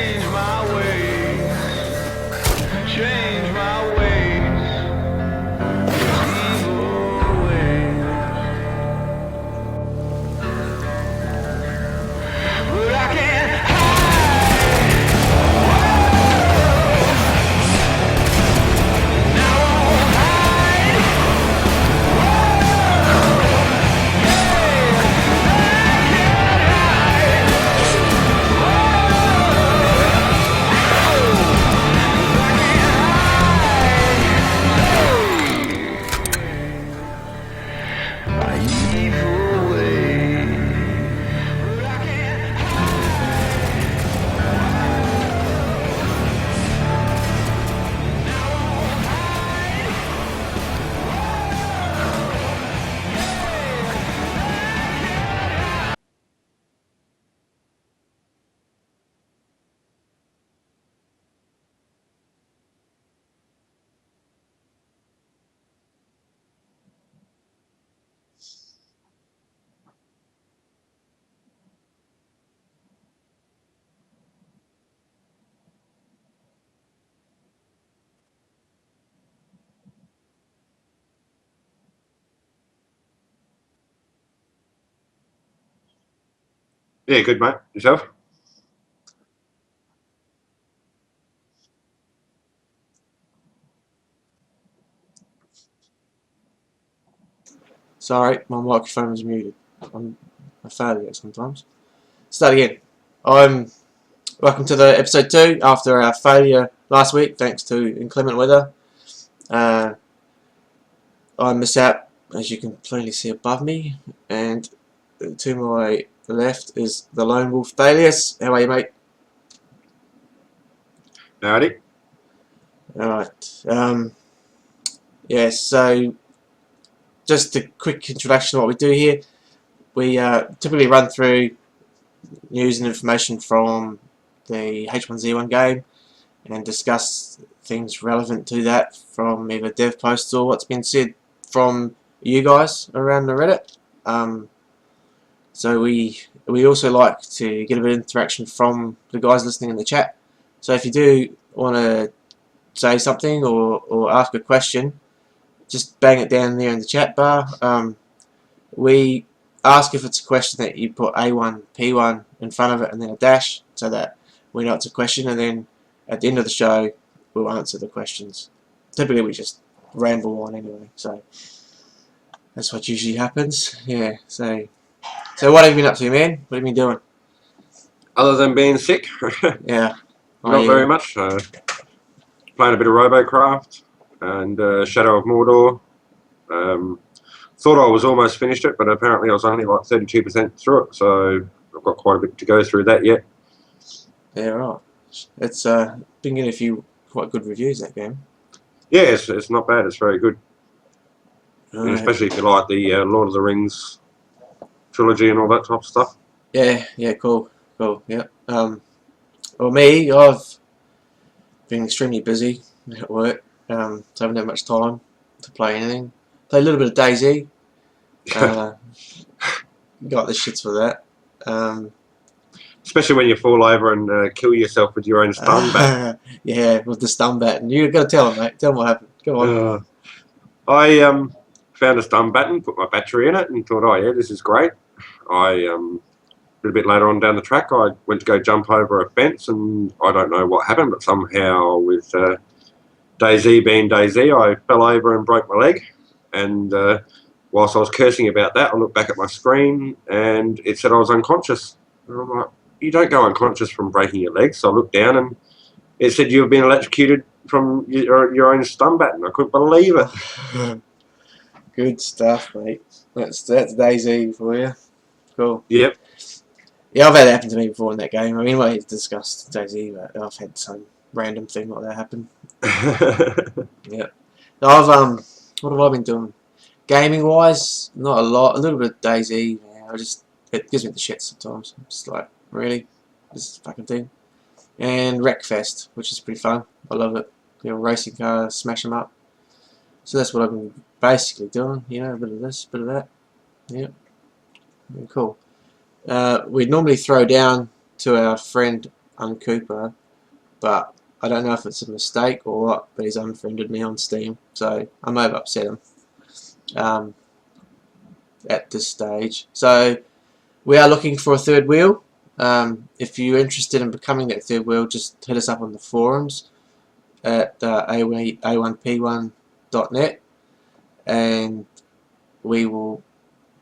change my ways, change my ways, evil ways. But I can't hide. Now I won't hide. My evil ways. But I can't Yeah, good, mate. Yourself? Sorry, my microphone was muted. I'm a failure sometimes. Start again. I'm welcome to the episode 2 after our failure last week, thanks to inclement weather. I miss out, as you can plainly see above me, and to my left is the lone wolf Thalius. How are you, mate? Howdy. Alright. Yeah, so just a quick introduction to what we do here. We typically run through news and information from the H1Z1 game and discuss things relevant to that from either dev posts or what's been said from you guys around the Reddit. So we also like to get a bit of interaction from the guys listening in the chat. So if you do want to say something or ask a question, just bang it down there in the chat bar. We ask if it's a question that you put A1P1 in front of it and then a dash so that we know it's a question, and then at the end of the show we'll answer the questions. Typically we just ramble on anyway, so that's what usually happens. Yeah, so what have you been up to, man? What have you been doing? Other than being sick, Yeah. not very much. Playing a bit of Robocraft and Shadow of Mordor. Thought I was almost finished it, but apparently I was only like 32% through it, so I've got quite a bit to go through that yet. Yeah, right. It's been getting a few quite good reviews, that game. Yeah, it's not bad. It's very good. Right. Especially if you like the Lord of the Rings trilogy and all that type of stuff. Yeah, cool, yeah. Well, me, I've been extremely busy at work, so I haven't had much time to play anything. Play a little bit of DayZ. Got the shits for that. Especially when you fall over and kill yourself with your own stun bat. Yeah, with the stun bat. And you've got to tell them, mate. Tell them what happened. Come on. I found a stun button, put my battery in it, and thought, oh yeah, this is great. A little bit later on down the track, I went to go jump over a fence, and I don't know what happened, but somehow with DayZ being DayZ, I fell over and broke my leg. And whilst I was cursing about that, I looked back at my screen, and it said I was unconscious. And I'm like, you don't go unconscious from breaking your leg. So I looked down, and it said you've been electrocuted from your own stun baton. I couldn't believe it. Good stuff, mate. That's DayZ for you. Cool. Yep. Yeah, I've had it happen to me before in that game. I mean, we discussed DayZ, but I've had some random thing like that happen. Yeah. I've what have I been doing? Gaming wise, not a lot. A little bit of DayZ. Man. It gives me the shit sometimes. I'm just like, really, this fucking thing. And Wreckfest, which is pretty fun. I love it. You know, racing cars, smash them up. So that's what I've been basically doing. You know, a bit of this, a bit of that. Yeah. Cool. We'd normally throw down to our friend Cooper but I don't know if it's a mistake or what, but he's unfriended me on Steam, so I may have upset him at this stage. So we are looking for a third wheel. If you're interested in becoming that third wheel, just hit us up on the forums at A1P1.net, and we will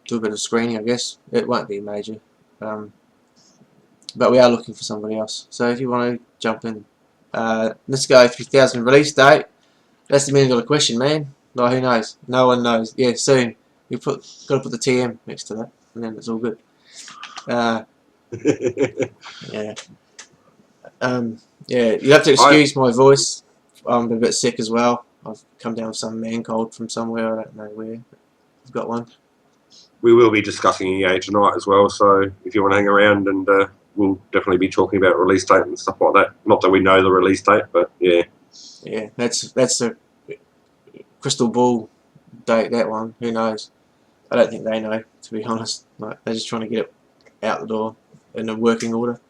do a bit of screening, I guess. It won't be major, but we are looking for somebody else. So if you want to jump in, let's go 3000 release date. That's the $1 million question, man. Like, who knows? No one knows. Yeah, soon. You got to put the TM next to that, and then it's all good. Yeah. Yeah, you have to excuse my voice. I'm a bit sick as well. I've come down with some man cold from somewhere. I don't know where. I've got one. We will be discussing EA tonight as well, so if you want to hang around, and we'll definitely be talking about release date and stuff like that. Not that we know the release date, but yeah. Yeah, that's a crystal ball date, that one. Who knows? I don't think they know, to be honest. Like, they're just trying to get it out the door in a working order.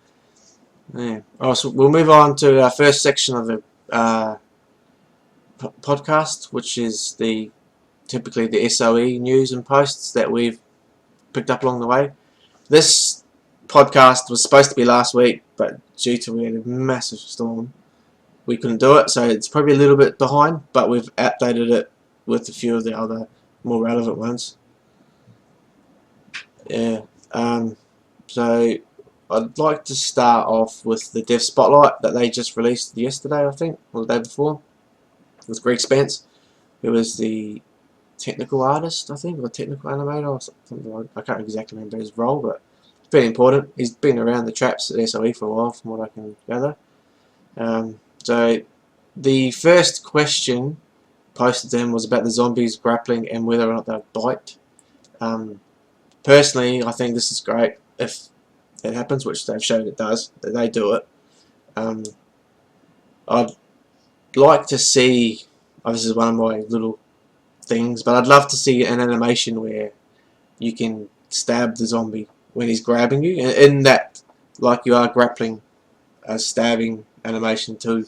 Yeah. Alright, so we'll move on to our first section of the podcast, which is typically the SOE news and posts that we've picked up along the way. This podcast was supposed to be last week, but due to a massive storm, we couldn't do it, so it's probably a little bit behind, but we've updated it with a few of the other more relevant ones. Yeah. So I'd like to start off with the Dev Spotlight that they just released yesterday, I think, or the day before, with Greg Spence, who was the technical artist, I think, or technical animator, or something. I can't exactly remember his role, but it's very important. He's been around the traps at SOE for a while, from what I can gather. So the first question posted to him was about the zombies grappling and whether or not they'll bite. Personally, I think this is great if it happens, which they've shown it does, that they do it. I'd like to see, this is one of my little things, but I'd love to see an animation where you can stab the zombie when he's grabbing you, in that, like you are grappling, a stabbing animation to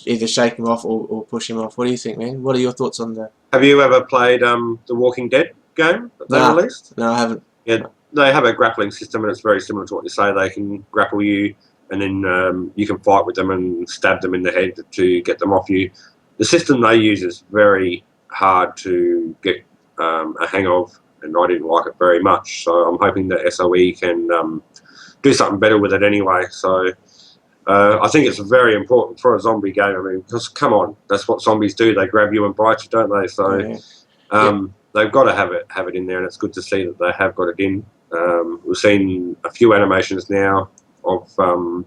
either shake him off or push him off. What do you think, man? What are your thoughts on that? Have you ever played the Walking Dead game that they released? No, I haven't. Yeah, they have a grappling system, and it's very similar to what you say. They can grapple you, and then you can fight with them and stab them in the head to get them off you. The system they use is very hard to get a hang of, and I didn't like it very much. So I'm hoping that SOE can do something better with it anyway. So I think it's very important for a zombie game. I mean, because come on, that's what zombies do. They grab you and bite you, don't they? So they've got to have it in there, and it's good to see that they have got it in. We've seen a few animations now of the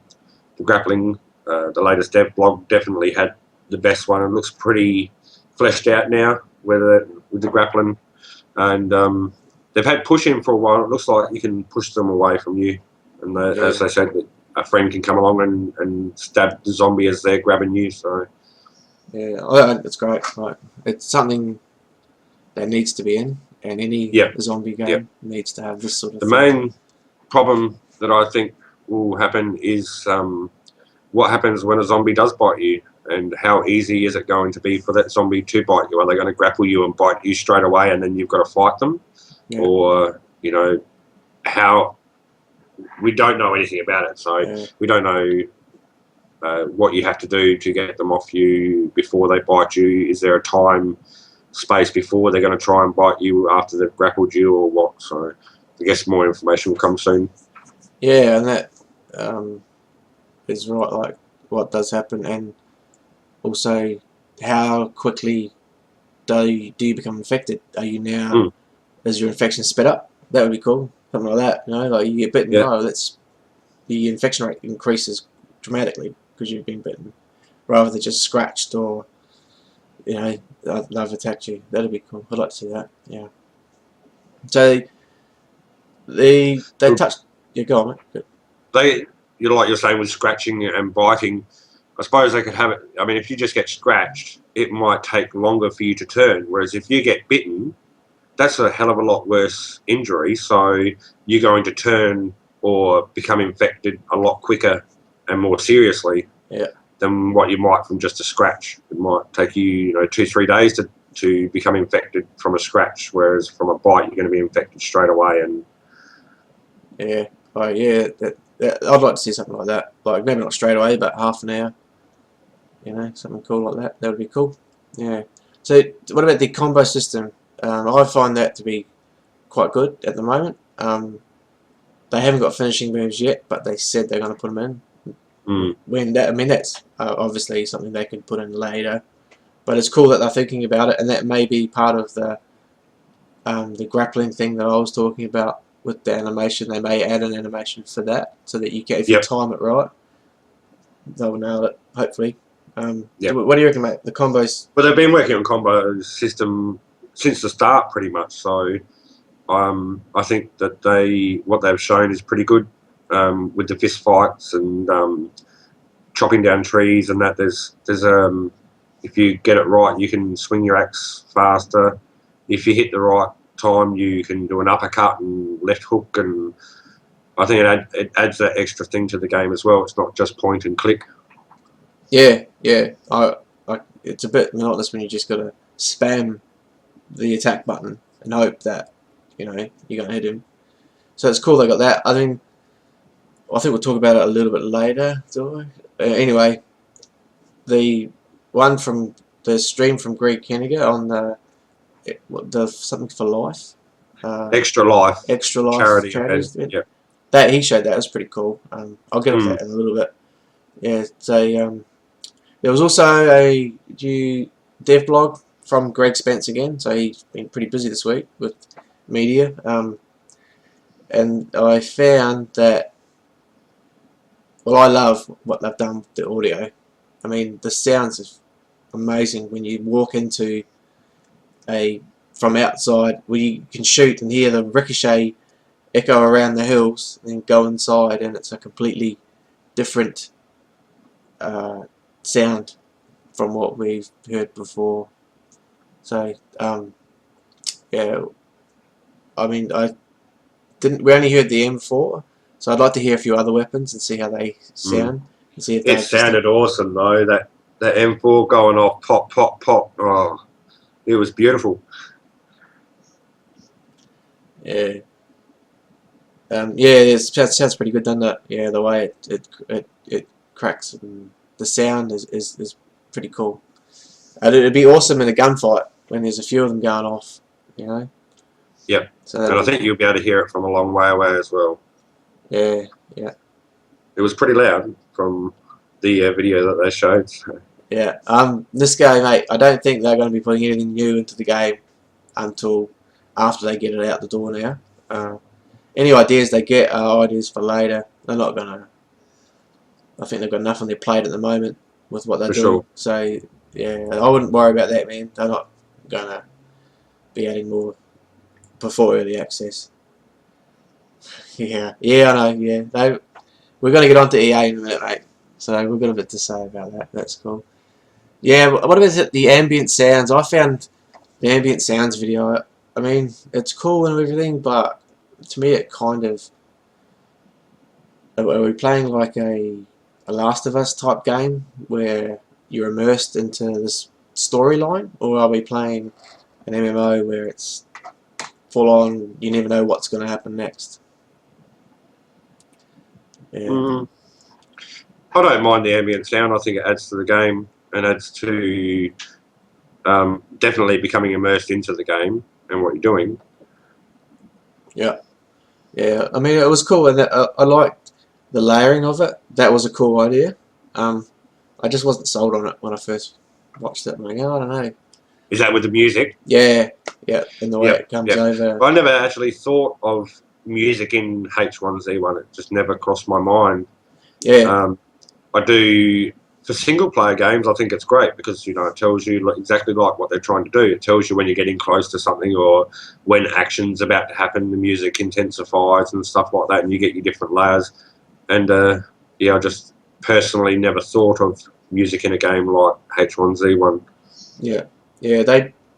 grappling. The latest dev blog definitely had the best one. It looks pretty fleshed out now with the grappling, and they've had push in for a while. It looks like you can push them away from you, and as they said, a friend can come along and stab the zombie as they're grabbing you. So yeah, it's great. Like, it's something that needs to be in, and any zombie game needs to have this sort of the thing. main problem that I think will happen is what happens when a zombie does bite you, and how easy is it going to be for that zombie to bite you? Are they going to grapple you and bite you straight away, and then you've got to fight them? Or, how... We don't know anything about it, so we don't know what you have to do to get them off you before they bite you. Is there a time space before they're going to try and bite you after they've grappled you, or what? So I guess more information will come soon. Yeah, and that is right, like what does happen, and also how quickly do you become infected? Are you now, is your infection sped up? That would be cool. Something like that, like you get bitten, the infection rate increases dramatically because you've been bitten, rather than just scratched or, they've attacked you. That'd be cool. I'd like to see that, So, they touched, go on, mate. Like you're saying with scratching and biting, I suppose they could have it, I mean, if you just get scratched, it might take longer for you to turn, whereas if you get bitten, that's a hell of a lot worse injury, so you're going to turn or become infected a lot quicker and more seriously. Yeah. than what you might from just a scratch. It might take you, 2-3 days to become infected from a scratch, whereas from a bite you're going to be infected straight away. And Yeah, yeah. I'd like to see something like that. Like maybe not straight away, but half an hour. Something cool like that. That would be cool. Yeah. So what about the combo system? I find that to be quite good at the moment. They haven't got finishing moves yet, but they said they're going to put them in. That's obviously something they can put in later. But it's cool that they're thinking about it, and that may be part of the grappling thing that I was talking about with the animation. They may add an animation for that, so that you can, if you time it right, they'll nail it. Hopefully. What do you reckon, mate? The combos. But they've been working on combo system since the start, pretty much. So I think that what they've shown is pretty good with the fist fights and chopping down trees and that. There's if you get it right, you can swing your axe faster. If you hit the right time, you can do an uppercut and left hook, and I think it adds that extra thing to the game as well. It's not just point and click. Yeah. It's a bit monotonous when you just gotta spam the attack button and hope that you're gonna hit him. So it's cool they got that. I think we'll talk about it a little bit later. Anyway, the one from the stream from Greg Henniger on the something for life. Extra life charities. Yeah. That he showed that was pretty cool. I'll get into that in a little bit. Yeah. So there was also a dev blog from Greg Spence again. So he's been pretty busy this week with media. And I found that. Well, I love what they've done with the audio. I mean, the sounds is amazing when you walk into from outside where you can shoot and hear the ricochet echo around the hills, and then go inside and it's a completely different sound from what we've heard before. So yeah, I mean, we only heard the M4, so I'd like to hear a few other weapons and see how they sound. And see if it sounded awesome though. That M4 going off, pop, pop, pop. Oh, it was beautiful. Yeah. It sounds pretty good, doesn't it? Yeah, the way it cracks and the sound is pretty cool. And it'd be awesome in a gunfight when there's a few of them going off, Yep. So and I think you'll be able to hear it from a long way away as well. Yeah. It was pretty loud from the video that they showed. So. Yeah. This game, mate, I don't think they're going to be putting anything new into the game until after they get it out the door now. Any ideas they get are ideas for later. They're not going to. I think they've got enough on their plate at the moment with what they're doing. Sure. So yeah, I wouldn't worry about that, man. They're not going to be adding more before early access. Yeah, I know. Yeah, we're going to get on to EA in a minute, mate. So we've got a bit to say about that. That's cool. Yeah, what about the ambient sounds? I found the ambient sounds video. I mean, it's cool and everything, but to me, it kind of. Are we playing like a Last of Us type game where you're immersed into this storyline, or are we playing an MMO where it's full on, you never know what's going to happen next? Yeah. I don't mind the ambient sound. I think it adds to the game and adds to definitely becoming immersed into the game and what you're doing. Yeah. I mean, it was cool, and I liked the layering of it. That was a cool idea. I just wasn't sold on it when I first watched it. I'm like, I don't know. Is that with the music? Yeah, and the way it comes over. I never actually thought of music in H1Z1. It just never crossed my mind. Yeah. I do for single player games. I think it's great because it tells you exactly like what they're trying to do. It tells you when you're getting close to something or when action's about to happen. The music intensifies and stuff like that, and you get your different layers. And I just personally never thought of music in a game like H1Z1. Yeah.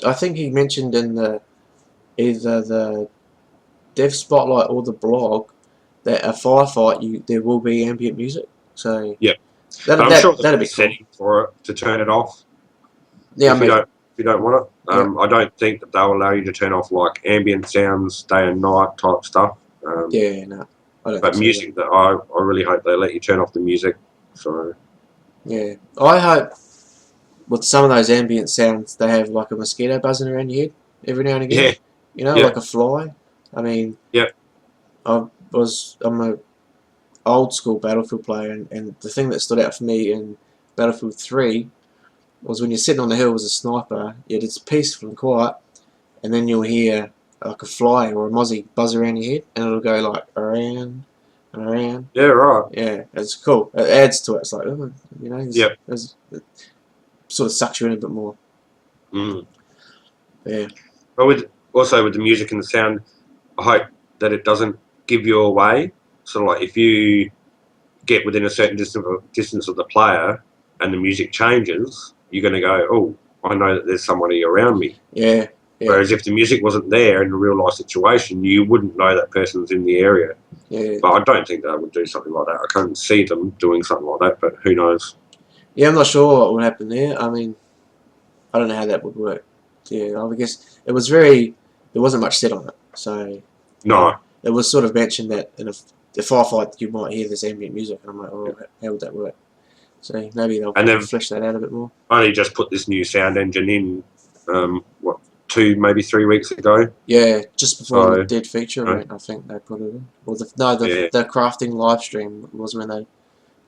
I think he mentioned in either the Dev Spotlight or the blog that a firefight there will be ambient music. So yeah, But I'm sure That'd be there's a cool. setting for it to turn it off Yeah, if you maybe. don't want it. I don't think that they'll allow you to turn off like ambient sounds, day and night type stuff. Yeah, no, I don't think But so either. music, that I really hope they let you turn off the music. So Yeah, I hope with some of those ambient sounds they have like a mosquito buzzing around your head every now and again. yeah, You know, yeah, like a fly. I mean, yeah, I'm a old school Battlefield player, and the thing that stood out for me in Battlefield 3 was when you're sitting on the hill as a sniper, yet it's peaceful and quiet, and then you'll hear like a fly or a mozzie buzz around your head, and it'll go like around and around. yeah, right, Yeah, it's cool. It adds to it. It's like, oh, you know, yeah. it sort of sucks you in a bit more. Mm. Yeah, But with the music and the sound, I hope that it doesn't give you away. So like if you get within a certain distance of the player and the music changes, you're going to go, oh, I know that there's somebody around me. yeah, yeah, Whereas if the music wasn't there in a real life situation, you wouldn't know that person's in the area. yeah. But I don't think they would do something like that. I can't see them doing something like that, but who knows? Yeah, I'm not sure what would happen there. I mean, I don't know how that would work. Yeah, I guess it was very. There wasn't much said on it, so No. it was sort of mentioned that in a firefight you might hear this ambient music, and I'm like, oh, how would that work? So maybe they'll And they've flesh that out a bit more. only just put this new sound engine in, what, 2, maybe 3 weeks ago. Yeah, just before the So, dead feature no. event, I think they put it in. Or Yeah. the crafting live stream was when they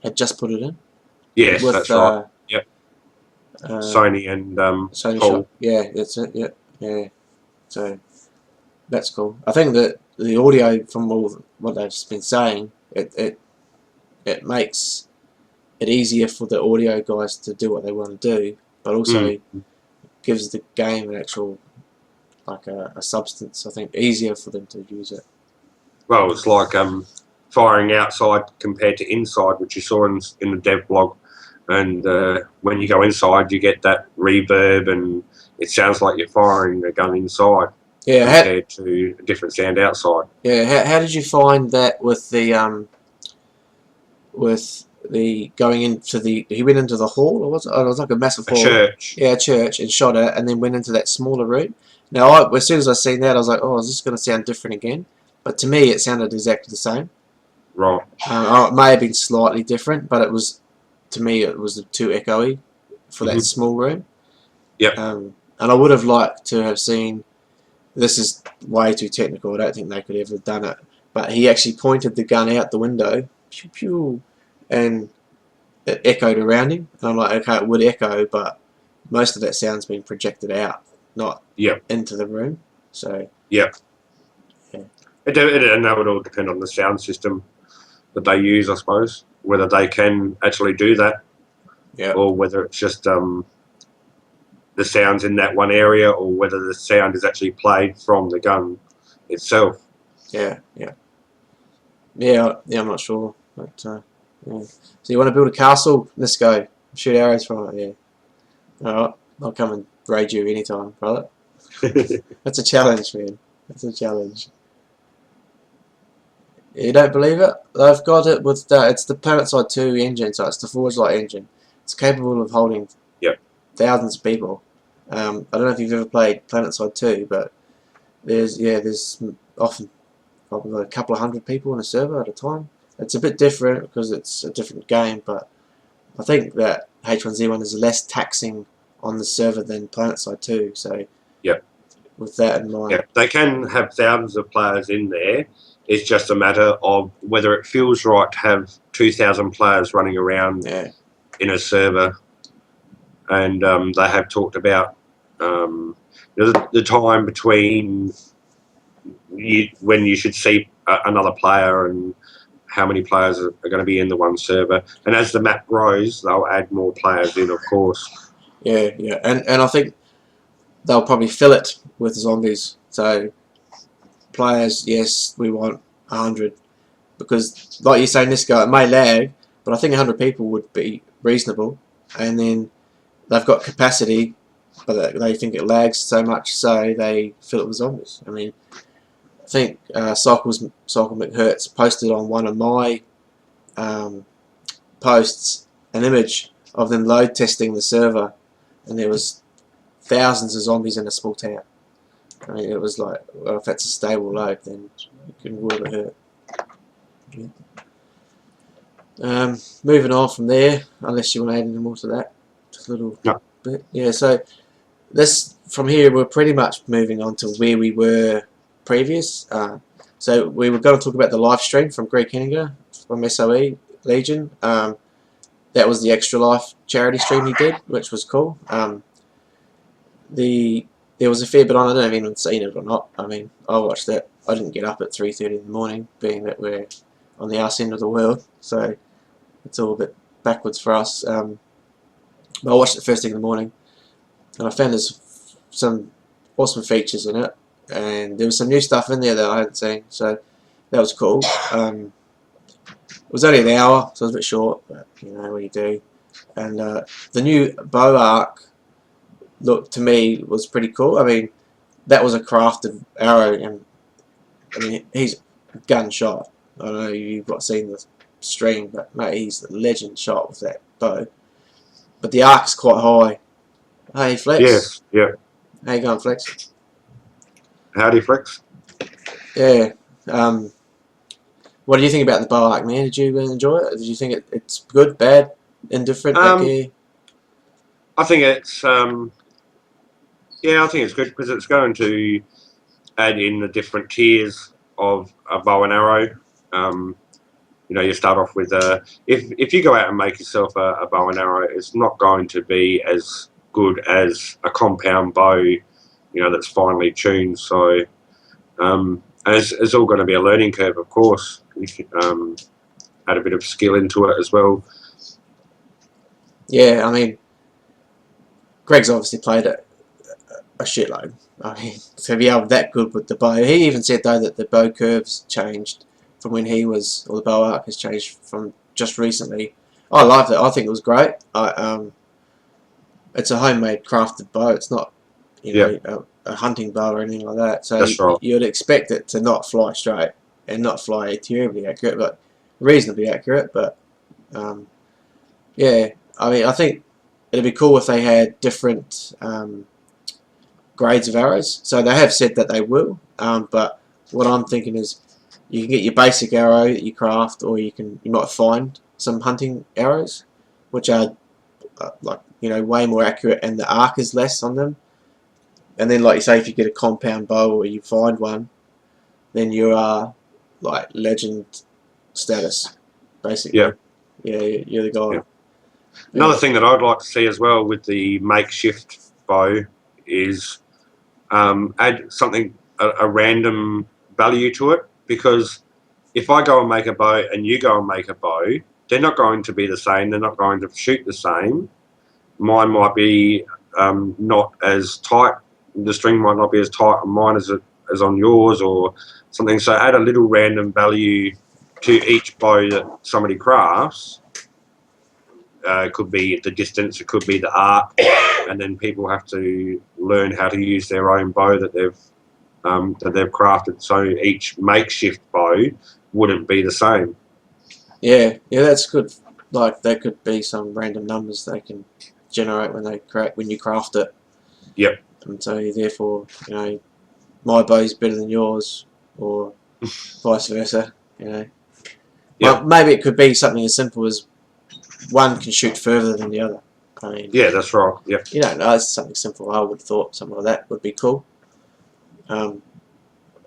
had just put it in Yes, with that's right. Yep. uh, Sony and Sony Paul. shot. Yeah, that's it. Yeah, yeah. So that's cool. I think that the audio from all what they've been saying, it makes it easier for the audio guys to do what they want to do, but also Mm. gives the game an actual like a substance. I think easier for them to use it. Well, it's like firing outside compared to inside, which you saw in the dev blog. And when you go inside, you get that reverb, and it sounds like you're firing a gun inside Yeah, compared to a different sound outside. yeah. How did you find that with the going into the he went into the hall or was it? Oh, it was like a massive A hall. church. Yeah, a church and shot it, and then went into that smaller room. Now, as soon as I seen that, I was like, oh, is this going to sound different again? But to me, it sounded exactly the same. Right. It may have been slightly different, but it was to me it was too echoey for that small room. Yep. And I would have liked to have seen. This is way too technical. I don't think they could ever have done it. But he actually pointed the gun out the window, pew pew, and it echoed around him. And I'm like, okay, it would echo, but most of that sound's been projected out, not into the room. So Yep. Yeah. And that would all depend on the sound system that they use, I suppose, whether they can actually do that, or whether it's just the sounds in that one area, or whether the sound is actually played from the gun itself. Yeah. I'm not sure, but yeah. So you want to build a castle? Let's go. Shoot arrows from it. Yeah. All right. I'll come and raid you anytime, brother. That's a challenge, man. That's a challenge. You don't believe it? They've got it with it's the PlanetSide 2 engine, so it's the Forge Light engine. It's capable of holding thousands of people. I don't know if you've ever played PlanetSide 2, but there's often probably a couple of hundred people in a server at a time. It's a bit different because it's a different game, but I think that H1Z1 is less taxing on the server than PlanetSide 2. So with that in mind, they can have thousands of players in there. It's just a matter of whether it feels right to have 2,000 players running around in a server. And they have talked about the time between when you should see another player and how many players are going to be in the one server. And as the map grows, they'll add more players in, of course. Yeah, and I think they'll probably fill it with zombies. So players, yes, we want 100 because, like you say, Nisco, it may lag, but I think 100 people would be reasonable. And then they've got capacity, but they think it lags so much, so they fill it with zombies. I mean, I think Cycle McHurts posted on one of my posts an image of them load testing the server, and there was thousands of zombies in a small town. I mean, it was like, well, if that's a stable load, then it can really hurt. Yeah. Moving on from there, unless you want to add any more to that, just a little bit. Yeah. So this from here, we're pretty much moving on to where we were previous. So we were going to talk about the live stream from Greg Henninger from SOE Legion. That was the Extra Life charity stream he did, which was cool. There was a fair bit on. I don't know if anyone's seen it or not. I mean, I watched it. I didn't get up at 3:30 in the morning, being that we're on the arse end of the world, so it's all a bit backwards for us. But I watched it first thing in the morning, and I found there's some awesome features in it, and there was some new stuff in there that I hadn't seen, so that was cool. It was only an hour, so it was a bit short, but you know what you do. And the new bow arc, look, to me, was pretty cool. I mean, that was a crafted arrow, and I mean, he's a gun shot. I don't know if you've seen the stream, but mate, he's a legend shot with that bow. But the arc's quite high. Hey, Flex. Yes. Yeah. How you going, Flex? Howdy, Flex. Yeah. What do you think about the bow arc, man? Did you enjoy it? Did you think it's good, bad, indifferent? I think it's yeah, I think it's good because it's going to add in the different tiers of a bow and arrow. You know, you start off with if you go out and make yourself a bow and arrow, it's not going to be as good as a compound bow, you know, that's finely tuned. So it's all going to be a learning curve, of course. You can add a bit of skill into it as well. Yeah, I mean, Greg's obviously played it a shitload. I mean, to be able that good with the bow. He even said though that the bow curves changed from when he was, or the bow arc has changed from just recently. I loved it. I think it was great. It's a homemade crafted bow. It's not, you know, a hunting bow or anything like that. So That's right. you'd expect it to not fly straight and not fly terribly accurate, but reasonably accurate. But yeah, I mean, I think it'd be cool if they had different grades of arrows. So they have said that they will, but what I'm thinking is you can get your basic arrow that you craft, or you might find some hunting arrows, which are like, you know, way more accurate, and the arc is less on them. And then, like you say, if you get a compound bow or you find one, then you are like legend status, basically. Yeah. Yeah, you're the guy. Yeah. Another thing that I'd like to see as well with the makeshift bow is add something, a random value to it, because if I go and make a bow and you go and make a bow, they're not going to be the same, they're not going to shoot the same. Mine might be not as tight, the string might not be as tight on mine as on yours or something, so add a little random value to each bow that somebody crafts. It could be the distance, it could be the arc, and then people have to learn how to use their own bow that they've crafted. So each makeshift bow wouldn't be the same. Yeah, that's good. Like, there could be some random numbers they can generate when you craft it. Yep. And so therefore, you know, my bow's better than yours, or vice versa. You know. Yep. Well, maybe it could be something as simple as one can shoot further than the other. I mean, yeah, that's right. Yeah. You don't know. It's something simple. I would have thought something like that would be cool. Or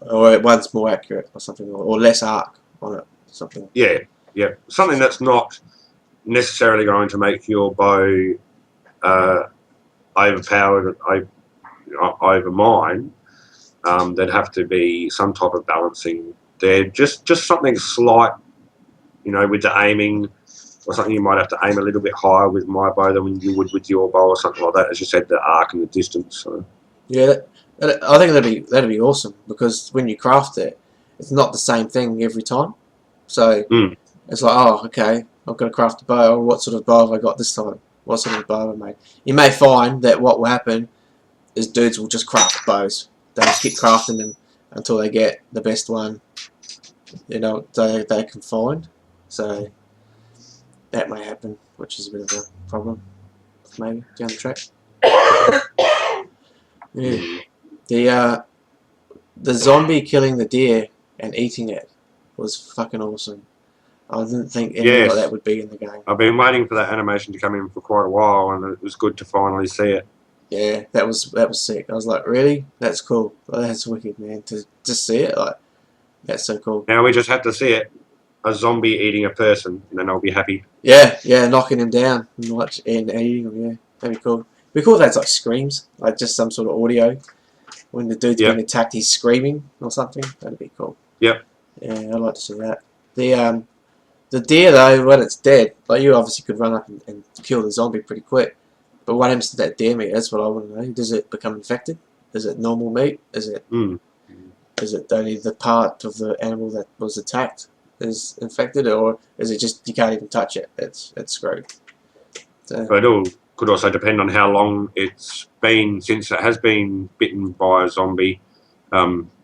one's more accurate or something, or less arc on it. Something. Yeah. Yeah. Something that's not necessarily going to make your bow overpowered over mine. There'd have to be some type of balancing there. Just something slight, you know, with the aiming. Or something, you might have to aim a little bit higher with my bow than you would with your bow, or something like that. As you said, the arc and the distance. So. Yeah, I think that'd be awesome, because when you craft it, it's not the same thing every time. So it's like, oh, okay, I've got to craft a bow. What sort of bow have I got this time? What sort of bow have I made? You may find that what will happen is dudes will just craft bows. They just keep crafting them until they get the best one, you know, they can find. So. that may happen, which is a bit of a problem, maybe down the track. Yeah. The zombie killing the deer and eating it was fucking awesome. I didn't think anything like that Yes, would be in the game. I've been waiting for that animation to come in for quite a while, and it was good to finally see it. Yeah, that was sick. I was like, really? That's cool. Like, that's wicked, man. To just see it, like, that's so cool. Now we just have to see it, a zombie eating a person, and then I'll be happy. Yeah, yeah, knocking him down and watch and eating him. Yeah, that'd be cool. It'd be cool if that's like screams, like just some sort of audio when the dude's being attacked, he's screaming or something. That'd be cool. Yep. Yeah, I'd like to see that. The deer though, when it's dead, like you obviously could run up and kill the zombie pretty quick. But what happens to that deer meat? That's what I want to know. Does it become infected? Is it normal meat? Is it only the part of the animal that was attacked is infected, or is it just you can't even touch it? It's screwed. So, But it all could also depend on how long it's been since it has been bitten by a zombie.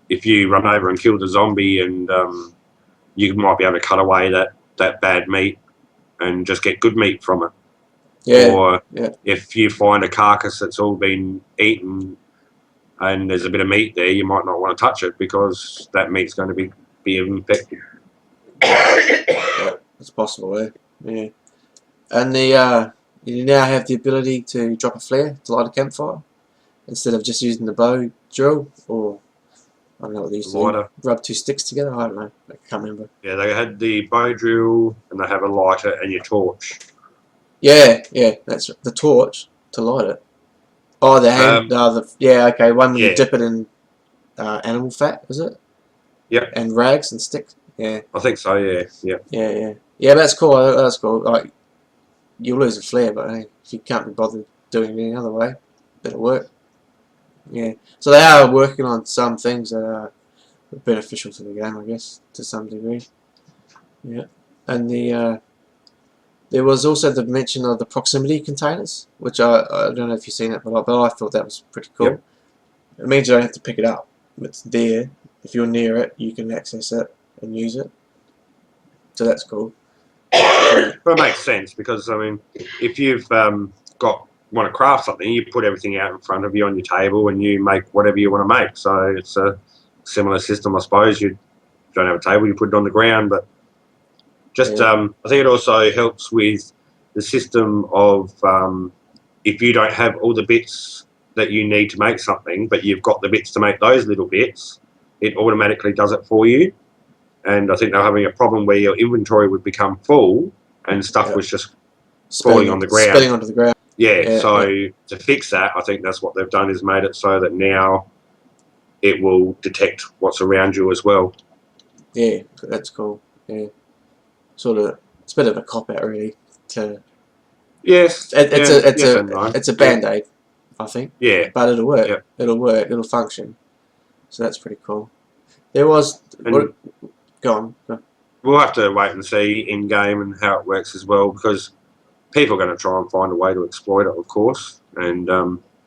If you run over and kill the zombie, and you might be able to cut away that bad meat and just get good meat from it. yeah, Or yeah. if you find a carcass that's all been eaten and there's a bit of meat there, you might not want to touch it because that meat's going to be infected. Yeah, it's possible, eh? Yeah. And you now have the ability to drop a flare to light a campfire instead of just using the bow drill, or I don't know what they used to do. Rub two sticks together. I don't know. I can't remember. Yeah, they had the bow drill and they have a lighter and your torch. Yeah, yeah, that's the torch to light it. Oh, the hand. Yeah, okay. One when you dip it in animal fat, is it? Yep. And rags and sticks. Yeah. I think so. Yeah. Yep. Yeah. Yeah, that's cool. That's cool. Like, you'll lose a flare, but hey, if you can't be bothered doing it any other way, it'll work. Yeah. So they are working on some things that are beneficial to the game, I guess, to some degree. Yeah. And there was also the mention of the proximity containers, which I don't know if you've seen it, but I thought that was pretty cool. Yep. It means you don't have to pick it up. It's there. If you're near it, you can access it and use it. So that's cool. But it makes sense because, I mean, if you've want to craft something, you put everything out in front of you on your table and you make whatever you want to make. So it's a similar system, I suppose. You don't have a table, you put it on the ground, but just I think it also helps with the system of if you don't have all the bits that you need to make something, but you've got the bits to make those little bits, it automatically does it for you. And I think they're having a problem where your inventory would become full and stuff was just falling on the ground. Spilling onto the ground. Yeah, so to fix that, I think that's what they've done is made it so that now it will detect what's around you as well. Yeah, that's cool. Yeah. Sort of, it's a bit of a cop-out really. Yes. It's a band-aid, I think. Yeah. But it'll work. Yep. It'll work. It'll function. So that's pretty cool. There was... Go on. We'll have to wait and see in-game and how it works as well, because people are going to try and find a way to exploit it, of course. And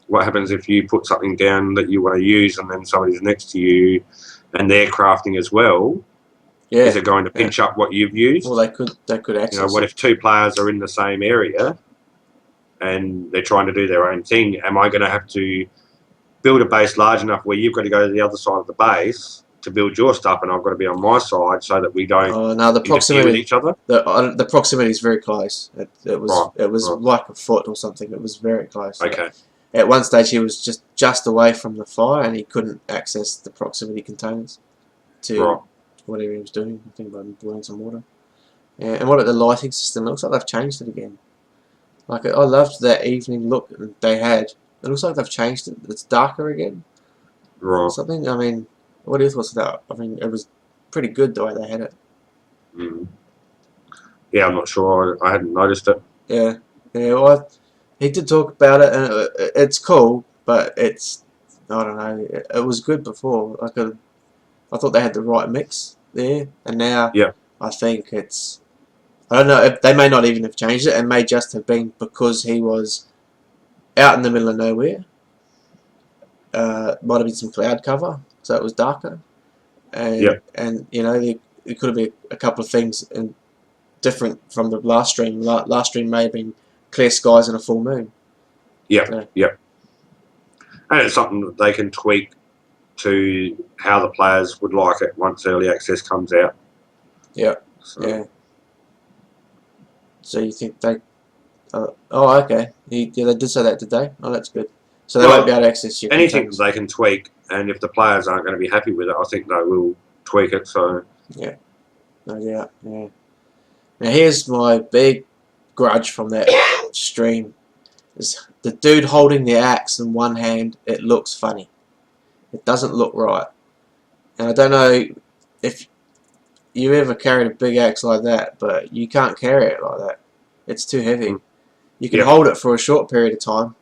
what happens if you put something down that you want to use and then somebody's next to you and they're crafting as well? Yeah. Is it going to pinch up what you've used? Well, they could access. You know, what if two players are in the same area and they're trying to do their own thing? Am I going to have to build a base large enough where you've got to go to the other side of the base to build your stuff, and I've got to be on my side so that we don't the proximity with each other? The proximity is very close. It was like a foot or something. It was very close. Okay. At one stage, he was just away from the fire, and he couldn't access the proximity containers to whatever he was doing. I think about boiling some water. Yeah, and what about the lighting system? It looks like they've changed it again. Like, I loved that evening look that they had. It looks like they've changed it. It's darker again. Right. Something. I mean, what are your thoughts about? I mean, it was pretty good the way they had it. Mm. Yeah, I'm not sure. I hadn't noticed it. Yeah. Well, he did talk about it, and it's cool, but it's, I don't know. It was good before. I thought they had the right mix there, and now I think it's. I don't know. They may not even have changed it. It may just have been because he was out in the middle of nowhere. Might have been some cloud cover, so it was darker. And you know, there could have been a couple of things different from the last stream. Last stream may have been clear skies and a full moon. Yep, Yeah. yep. And it's something that they can tweak to how the players would like it once early access comes out. Yeah. So, Yeah. So you think they? Oh, okay. Yeah, they did say that, did they? Oh, that's good. So they won't be able to access your anything containers. they can tweak, and if the players aren't going to be happy with it, I think they will tweak it. So Yeah. No doubt. Yeah. Now here's my big grudge from that stream: is the dude holding the axe in one hand. It looks funny. It doesn't look right. And I don't know if you ever carried a big axe like that, but you can't carry it like that. It's too heavy. You can Yep. hold it for a short period of time,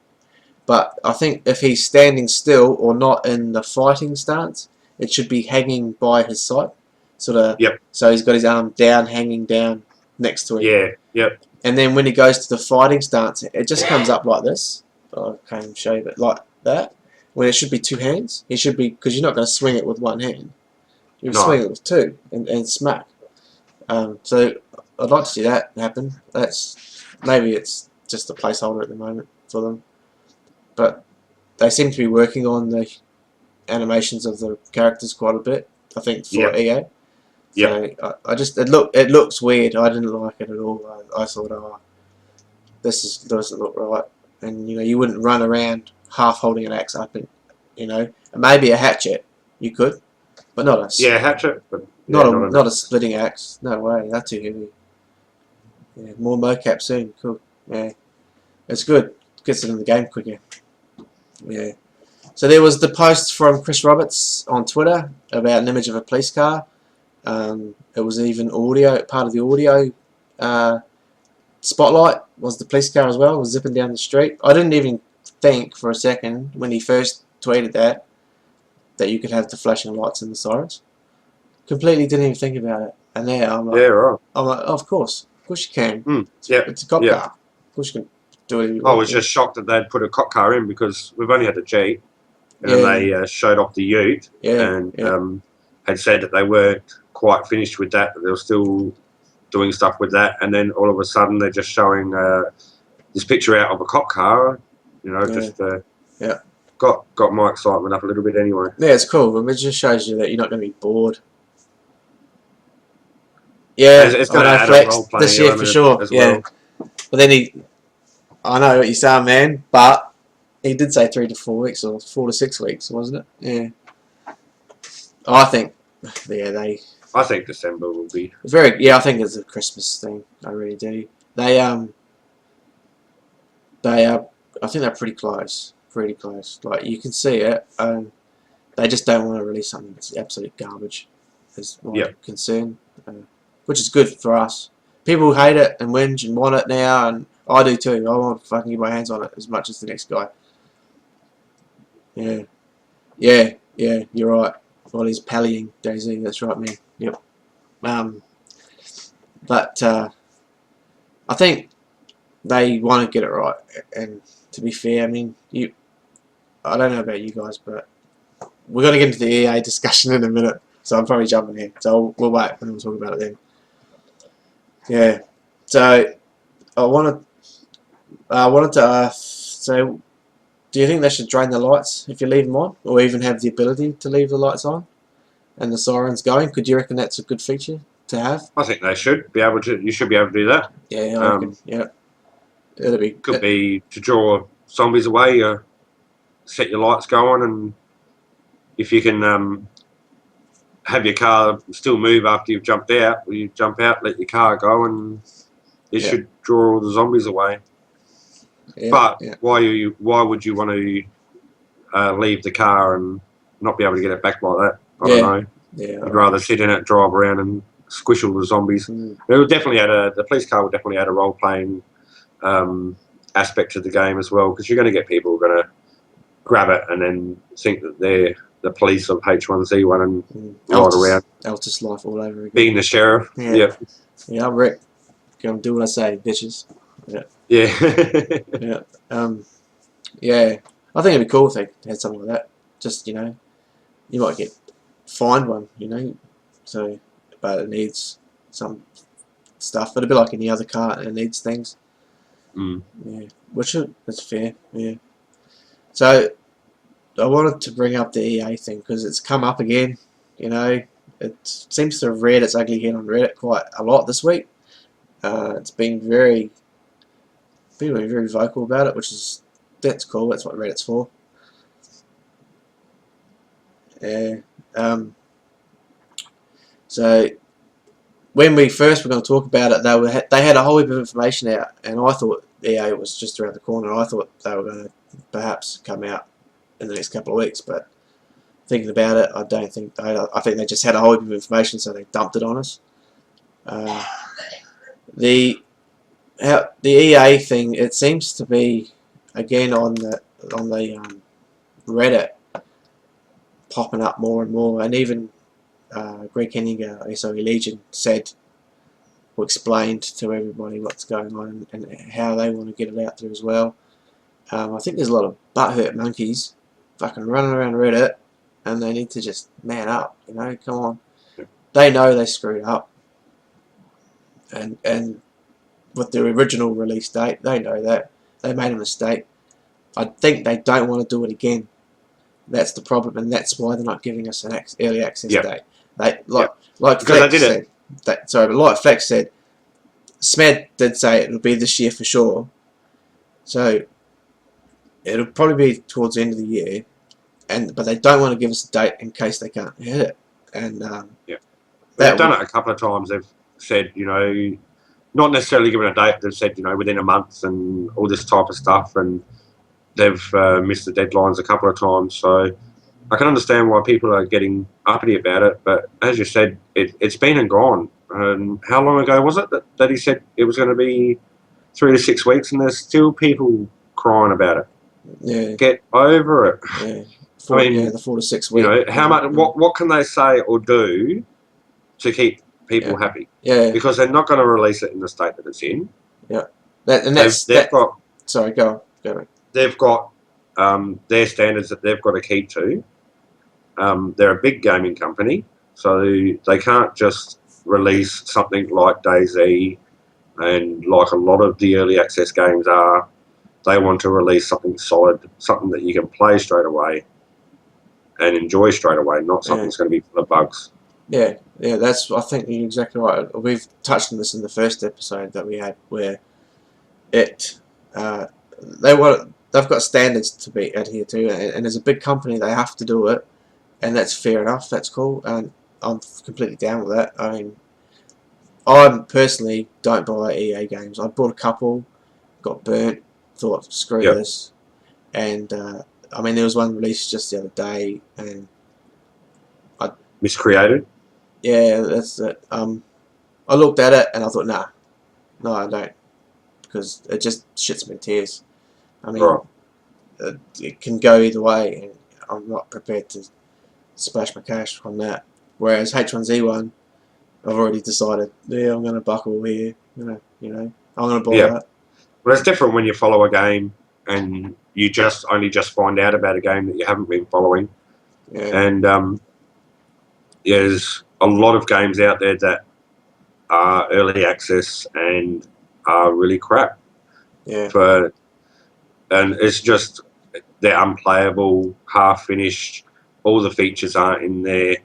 but I think if he's standing still or not in the fighting stance, it should be hanging by his side, sort of. Yep. So he's got his arm down, hanging down next to him. yeah, yep, And then when he goes to the fighting stance, it just comes up like this. I can't even show you, but like that. When it should be two hands, it should be, because you're not going to swing it with one hand. You No. swing it with two and smack. So I'd like to see that happen. Maybe it's just a placeholder at the moment for them, but they seem to be working on the animations of the characters quite a bit. I think for Yep. EA. Yep. So I just it looks weird. I didn't like it at all. I thought, oh, doesn't look right. And you wouldn't run around half holding an axe up, and and maybe a hatchet you could, but not a hatchet, but not a splitting axe. No way, that's too heavy. Yeah, more mocap soon. Cool. Yeah, it's good. Gets it in the game quicker. Yeah. So there was the post from Chris Roberts on Twitter about an image of a police car. It was even audio, part of the audio spotlight was the police car as well. It was zipping down the street. I didn't even think for a second when he first tweeted that you could have the flashing lights and the sirens. Completely didn't even think about it. And now I'm like, right. of course you can. Yep. It's a cop Yep. car. Of course you can do it. I was just shocked that they'd put a cop car in because we've only had a Jeep, and Yeah. they showed off the Ute and had said that they weren't quite finished with that. They were still doing stuff with that, and then all of a sudden they're just showing this picture out of a cop car. Just got my excitement up a little bit anyway. Yeah, it's cool. It just shows you that you're not going to be bored. Yeah, It's going to add Flex a role-playing this year for element sure. as Yeah, well. but then I know what you're saying, man. But he did say 3 to 4 weeks or 4 to 6 weeks, wasn't it? Yeah. I think, I think December will be. I think it's a Christmas thing. I really do. I think they're pretty close. Pretty close. Like you can see it. They just don't want to release something that's absolute garbage. Is my concern. Which is good for us. People hate it and whinge and want it now, and I do too. I want to fucking get my hands on it as much as the next guy. Yeah. You're right. Well, he's pallying, Daisy. That's right, man. Yep. But I think they want to get it right. And to be fair, I mean, I don't know about you guys, but we're going to get into the EA discussion in a minute. So I'm probably jumping here. So we'll wait and we'll talk about it then. Yeah. So I wanted to ask. So, do you think they should drain the lights if you leave them on, or even have the ability to leave the lights on and the sirens going? Could you reckon that's a good feature to have? I think they should be able to. You should be able to do that. Yeah, I reckon. Yeah. It'll be. Could be to draw zombies away. Set your lights going, and if you can have your car still move after you've jumped out, or you jump out, let your car go, and it should draw all the zombies away. Yeah, but why would you want to leave the car and not be able to get it back like that? I don't know. Yeah, I'd rather sit in it, drive around, and squish all the zombies. It would definitely the police car would definitely add a role playing aspect to the game as well, because you're going to get people who are going to grab it and then think that they're the police of H1Z1 and ride around. Altus life all over again. Being the sheriff. Yeah, I'm Rick. Go do what I say, bitches. Yeah. Yeah. Yeah. I think it'd be cool if they had something like that. Just, you might get fined one, so, but it needs some stuff. It'll be like any other car, it needs things. Mm. Yeah, which is fair. Yeah. So I wanted to bring up the EA thing because it's come up again. You know, it seems to have reared its ugly head on Reddit quite a lot this week. It's been very vocal about it, that's cool. That's what Reddit's for. Yeah. So when we first were going to talk about it, they had a whole heap of information out, and I thought EA was just around the corner. I thought they were going to perhaps come out in the next couple of weeks, but thinking about it, I don't think I think they just had a whole heap of information, so they dumped it on us. The EA thing, it seems to be again on the Reddit popping up more and more, and even Greg Henninger, SOE Legion, said or explained to everybody what's going on and how they want to get it out there as well. I think there's a lot of butthurt monkeys fucking running around Reddit, and they need to just man up. You know, come on. They know they screwed up, and with their original release date, they know that they made a mistake. I think they don't want to do it again. That's the problem, and that's why they're not giving us an early access date. Like Flex said. Like Flex said, Smed did say it'll be this year for sure. So it'll probably be towards the end of the year, but they don't want to give us a date in case they can't hit it. And they've done it a couple of times. They've said, you know, not necessarily given a date. They've said, you know, within a month and all this type of stuff, and they've missed the deadlines a couple of times. So I can understand why people are getting uppity about it. But as you said, it's been and gone. How long ago was it that he said it was going to be 3 to 6 weeks, and there's still people crying about it? Yeah. Get over it. Yeah. I mean, the 4 to 6 weeks. You know, how much? What can they say or do to keep people happy? Yeah. Because they're not going to release it in the state that it's in. Yeah. Sorry, go on. They've got their standards that they've got to keep to. They're a big gaming company, so they can't just release something like DayZ and like a lot of the early access games are. They want to release something solid, something that you can play straight away and enjoy straight away, not something that's going to be full of bugs. Yeah, I think you're exactly right. We've touched on this in the first episode that we had, where they've got standards to be adhered to, and as a big company, they have to do it, and that's fair enough. That's cool, and I'm completely down with that. I mean, I personally don't buy EA games. I bought a couple, got burnt, thought screw this, and I mean there was one released just the other day, and miscreated. Yeah, that's it. I looked at it and I thought, no, I don't, because it just shits me in tears. I mean, it can go either way, and I'm not prepared to splash my cash on that. Whereas H1Z1, I've already decided, I'm going to buckle here. You know, I'm going to buy that. Well, it's different when you follow a game and you only just find out about a game that you haven't been following. Yeah. And there's a lot of games out there that are early access and are really crap. Yeah. And it's just, they're unplayable, half finished, all the features aren't in there.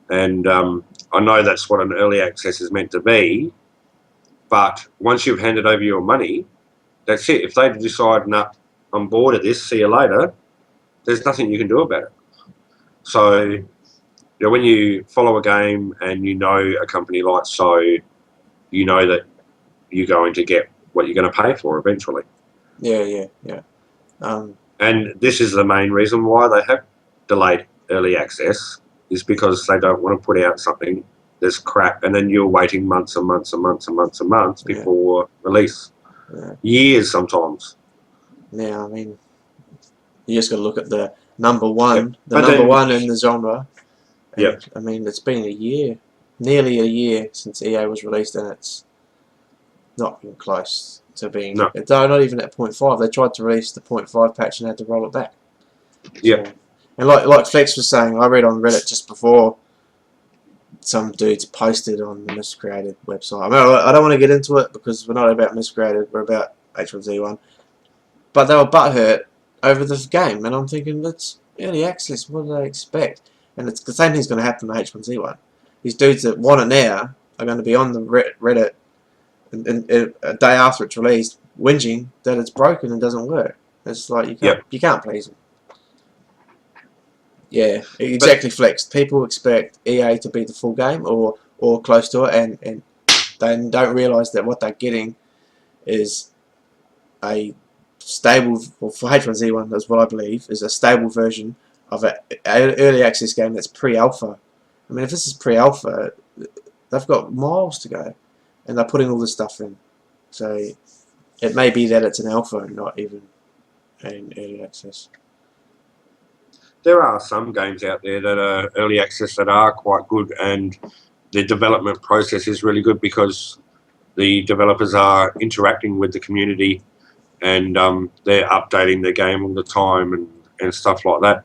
And I know that's what an early access is meant to be, but once you've handed over your money, that's it. If they decide, I'm bored of this, see you later, there's nothing you can do about it. So, you know, when you follow a game and you know a company like you know that you're going to get what you're going to pay for eventually. Yeah. And this is the main reason why they have delayed early access, is because they don't want to put out something that's crap and then you're waiting months and months and months and months and months before release. Yeah. Years sometimes. Yeah, I mean, you just got to look at the number one, number one in the genre. Yeah. I mean, it's been nearly a year since EA was released, and it's not even close to being. No, not even at 0.5. They tried to release the 0.5 patch and had to roll it back. Yeah. So, and like Flex was saying, I read on Reddit just before some dudes posted on the Miscreated website. I mean, I don't want to get into it because we're not about Miscreated, we're about H1Z1. But they were butthurt over this game, and I'm thinking, that's early access, what do they expect? And it's the same thing's going to happen to H1Z1. These dudes that want it now are going to be on the Reddit and a day after it's released, whinging that it's broken and doesn't work. It's like you can't please them. Yeah, exactly. Flex. People expect EA to be the full game or close to it, and they don't realise that what they're getting is a stable, well, for H1Z1, that's what I believe, is a stable version of an early access game that's pre-alpha. I mean, if this is pre-alpha, they've got miles to go, and they're putting all this stuff in. So it may be that it's an alpha and not even an early access. There are some games out there that are early access that are quite good, and the development process is really good because the developers are interacting with the community, and they're updating their game all the time and stuff like that.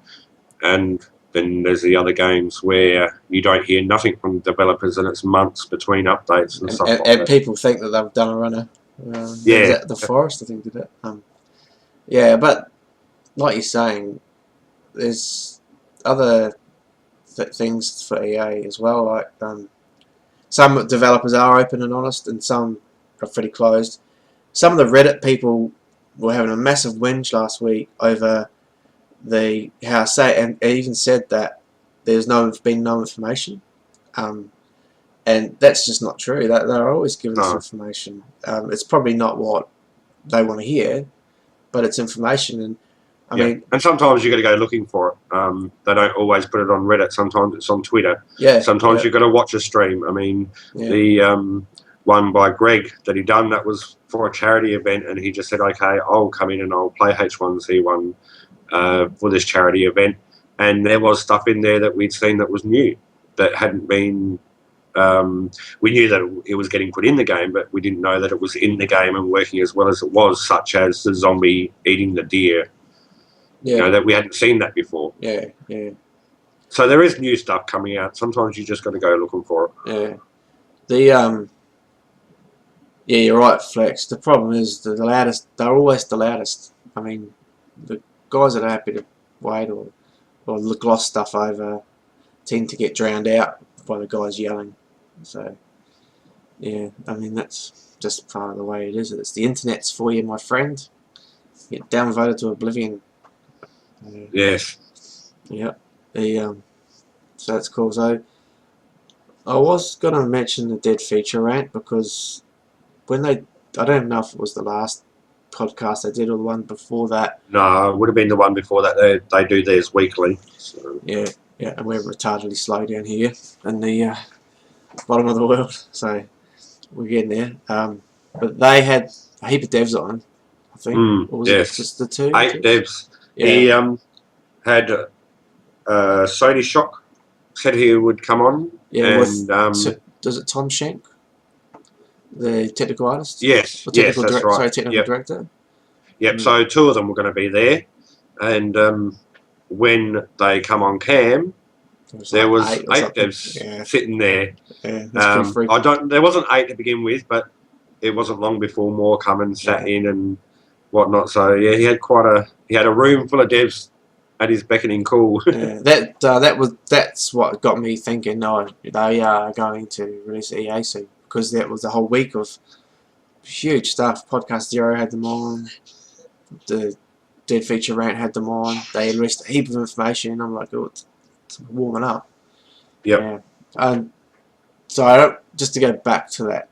And then there's the other games where you don't hear nothing from developers, and it's months between updates and stuff like that. And people think that they've done a runner. Yeah. Was that the Forest, I think, did it? Yeah, but like you're saying, there's other things for EA as well. Like some developers are open and honest, and some are pretty closed. Some of the Reddit people were having a massive whinge last week over and even said that there's been no information, and that's just not true. They're always giving us information. It's probably not what they want to hear, but it's information. And I mean, and sometimes you got to go looking for it. They don't always put it on Reddit. Sometimes it's on Twitter. Yeah. Sometimes you've got to watch a stream. I mean, the one by Greg that he done, that was for a charity event, and he just said, "Okay, I'll come in and I'll play H1Z1 for this charity event." And there was stuff in there that we'd seen that was new, that hadn't been. We knew that it was getting put in the game, but we didn't know that it was in the game and working as well as it was, such as the zombie eating the deer. Yeah. You know, that we hadn't seen that before. Yeah. So there is new stuff coming out. Sometimes you just got to go looking for it. Yeah. Yeah, you're right, Flex. The problem is the loudest. They're always the loudest. I mean, the guys that are happy to wait or gloss stuff over tend to get drowned out by the guys yelling. So, yeah, I mean, that's just part of the way it is. It's the internet's for you, my friend. You get downvoted to oblivion. Yes. Yeah. So that's cool. So I was going to mention the dead feature rant because when I don't even know if it was the last podcast I did or the one before that. No, it would have been the one before that. They do theirs weekly. So. Yeah, and we're retardedly slow down here in the bottom of the world, so we're getting there. But they had a heap of devs on, I think. Or was it just the two? 8 devs. Yeah. He had Sony Shock said he would come on. Yeah, and does it Tom Schenk, the technical artist? Yes, that's right. Sorry, technical director. Yep. So 2 of them were going to be there, and when they come on cam, there was 8 devs sitting there. Yeah, that's pretty freaky. There wasn't 8 to begin with, but it wasn't long before more come and sat in and whatnot. So yeah, he had a room full of devs at his beckoning call. Yeah, that's what got me thinking. No, they are going to release EA soon, because that was a whole week of huge stuff. Podcast Zero had them on. The Dead Feature Rant had them on. They released a heap of information. I'm like, oh, it's warming up. Yep. Yeah. So just to go back to that,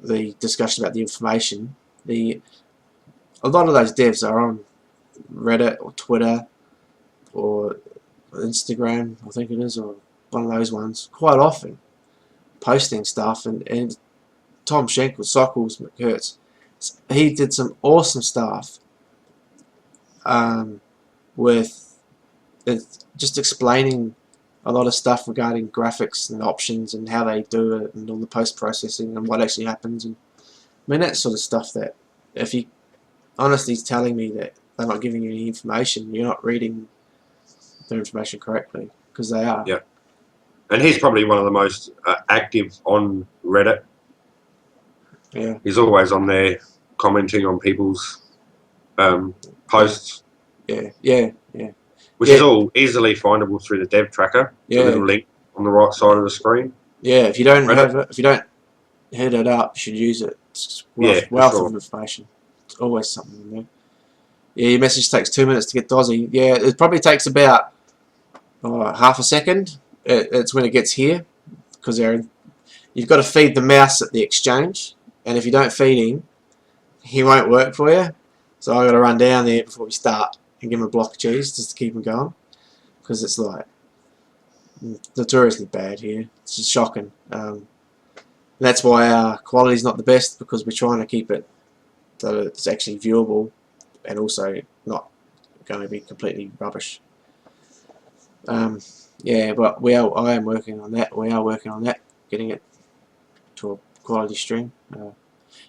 the discussion about the information. A lot of those devs are on Reddit or Twitter or Instagram, I think it is, or one of those ones, quite often, posting stuff. And Tom Schenkel, Sockles McHurts, he did some awesome stuff with just explaining a lot of stuff regarding graphics and options and how they do it and all the post-processing and what actually happens. And I mean, that sort of stuff that if you honestly is telling me that they're not giving you any information, you're not reading their information correctly, because they are. Yeah. And he's probably one of the most active on Reddit. Yeah. He's always on there commenting on people's posts, Yeah. Yeah. Yeah. which Yeah. is all easily findable through the dev tracker. Yeah. The little link on the right side of the screen. Yeah. If you don't Reddit. have it, if you don't hit it up, you should use it. It's Yeah, for wealth sure. of information. It's always something in there. Yeah, your message takes 2 minutes to get Dozzy. Yeah, it probably takes about half a second. It's when it gets here, because you've got to feed the mouse at the exchange, and if you don't feed him, he won't work for you. So I've got to run down there before we start and give him a block of cheese just to keep him going, because it's like notoriously bad here. It's just shocking. That's why our quality's not the best, because we're trying to keep it so that it's actually viewable and also not going to be completely rubbish. Yeah, but I am working on that. We are working on that, getting it to a quality stream.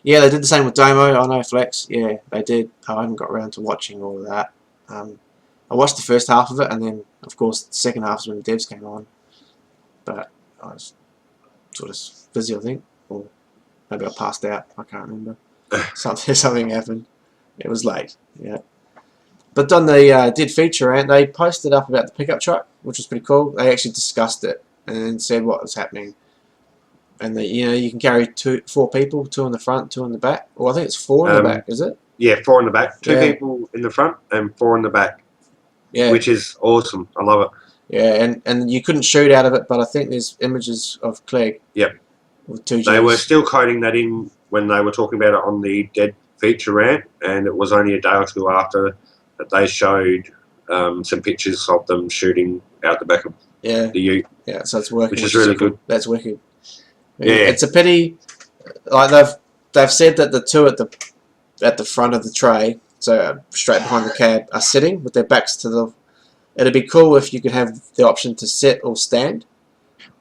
Yeah, they did the same with Domo. I know Flex. Yeah, they did. I haven't got around to watching all of that. I watched the first half of it, and then of course the second half is when the devs came on. But I was sort of busy, I think, or maybe I passed out. I can't remember. Something happened. It was late. Yeah. But on the did feature rant, they posted up about the pickup truck, which was pretty cool. They actually discussed it and said what was happening. And that, you know, you can carry 4 people, 2 in the front, 2 in the back. Well, I think it's 4 in the back, is it? Yeah, 4 in the back. 2 Yeah. people in the front and 4 in the back. Yeah. Which is awesome. I love it. Yeah, and you couldn't shoot out of it, but I think there's images of Clegg. Yep. With 2 Gs. They were still coding that in when they were talking about it on the Dead feature rant, and it was only a day or 2 after that they showed some pictures of them shooting out the back of the Ute. Yeah, so it's working. Which is really good. That's wicked. Yeah. It's a pity. Like they've said that the 2 at the front of the tray, so straight behind the cab, are sitting with their backs to the. It'd be cool if you could have the option to sit or stand.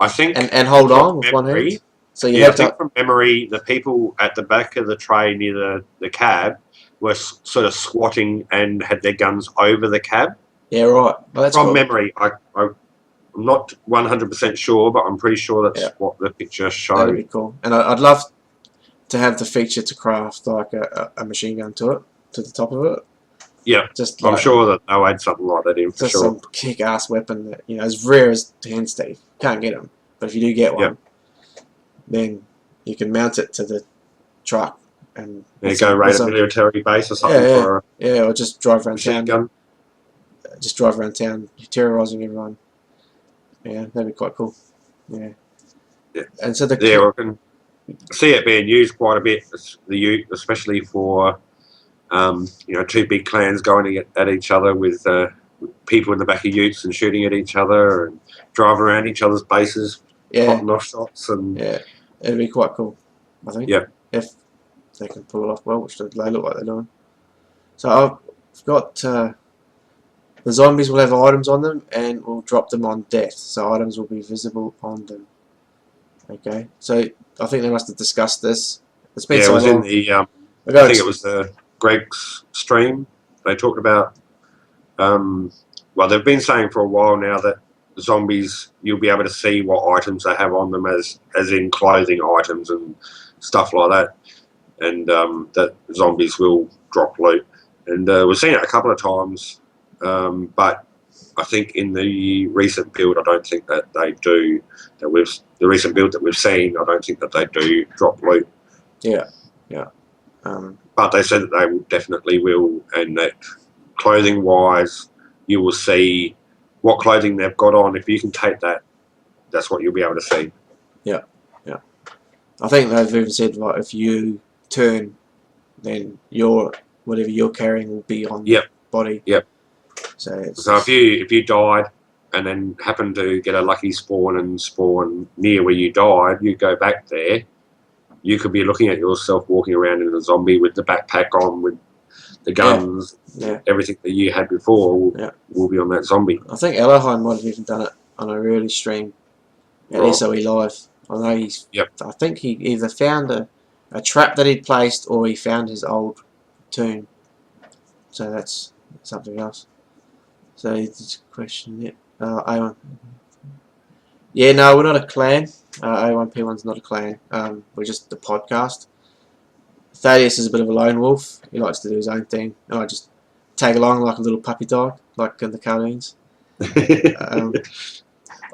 I think and hold on with one hand. So you I have think to. from memory, the people at the back of the tray near the cab were sort of squatting and had their guns over the cab. Yeah, right. Well, that's from cool. memory. I'm not 100% sure, but I'm pretty sure that's what the picture showed. That'd be cool. And I'd love to have the feature to craft like a machine gun to it, to the top of it. Yeah, just I'm sure that they'll add something like that in for just sure. some kick-ass weapon that, you know, as rare as hand stave. Can't get them, but if you do get one, then you can mount it to the truck and go raid a military base or something for or just drive around machine town. Gun. Just drive around town, terrorizing everyone. Yeah, that'd be quite cool. Yeah. Yeah. And so the I can see it being used quite a bit. The Ute, especially for you know, 2 big clans going at each other with people in the back of Utes and shooting at each other and driving around each other's bases, potting off shots, and it'd be quite cool, I think. Yeah. If they can pull it off well, which they look like they're doing. So I've got the zombies will have items on them and we'll drop them on death. So items will be visible on them. Okay. So I think they must have discussed this. It's been so it was long. in the I think it was the Greg's stream. They talked about well, they've been saying for a while now that zombies, you'll be able to see what items they have on them, as in clothing items and stuff like that, and that zombies will drop loot. And we've seen it a couple of times, but I think in the recent build, I don't think that they do. The recent build that we've seen, I don't think that they do drop loot. Yeah. But they said that they definitely will, and that clothing-wise, you will see what clothing they've got on. If you can take that, that's what you'll be able to see. Yeah. I think they've even said, like, if you turn, then whatever you're carrying will be on your body. Yep. So if you died and then happen to get a lucky spawn and spawn near where you died, you go back there. You could be looking at yourself walking around in a zombie with the backpack on, with the guns, everything that you had before will be on that zombie. I think Elohim might have even done it on a early stream at SOE Live. I know I think he either found a trap that he'd placed or he found his old tomb. So that's something else. So this question, A1. Yeah, no, we're not a clan. A1P1's not a clan. We're just the podcast. Thaddeus is a bit of a lone wolf. He likes to do his own thing, and I just tag along like a little puppy dog, like in the cartoons. Um,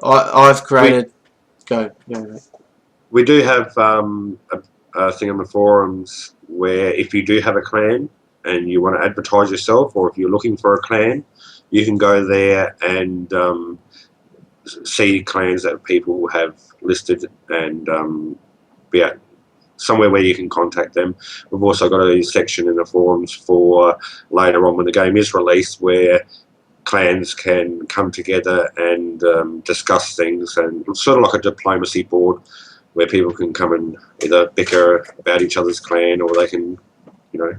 I've we created. Go, mate. we do have a thing on the forums where if you do have a clan and you want to advertise yourself, or if you're looking for a clan, you can go there and see clans that people have listed and be at somewhere where you can contact them. We've also got a section in the forums for later on when the game is released where clans can come together and discuss things, and it's sort of like a diplomacy board where people can come and either bicker about each other's clan, or they can, you know,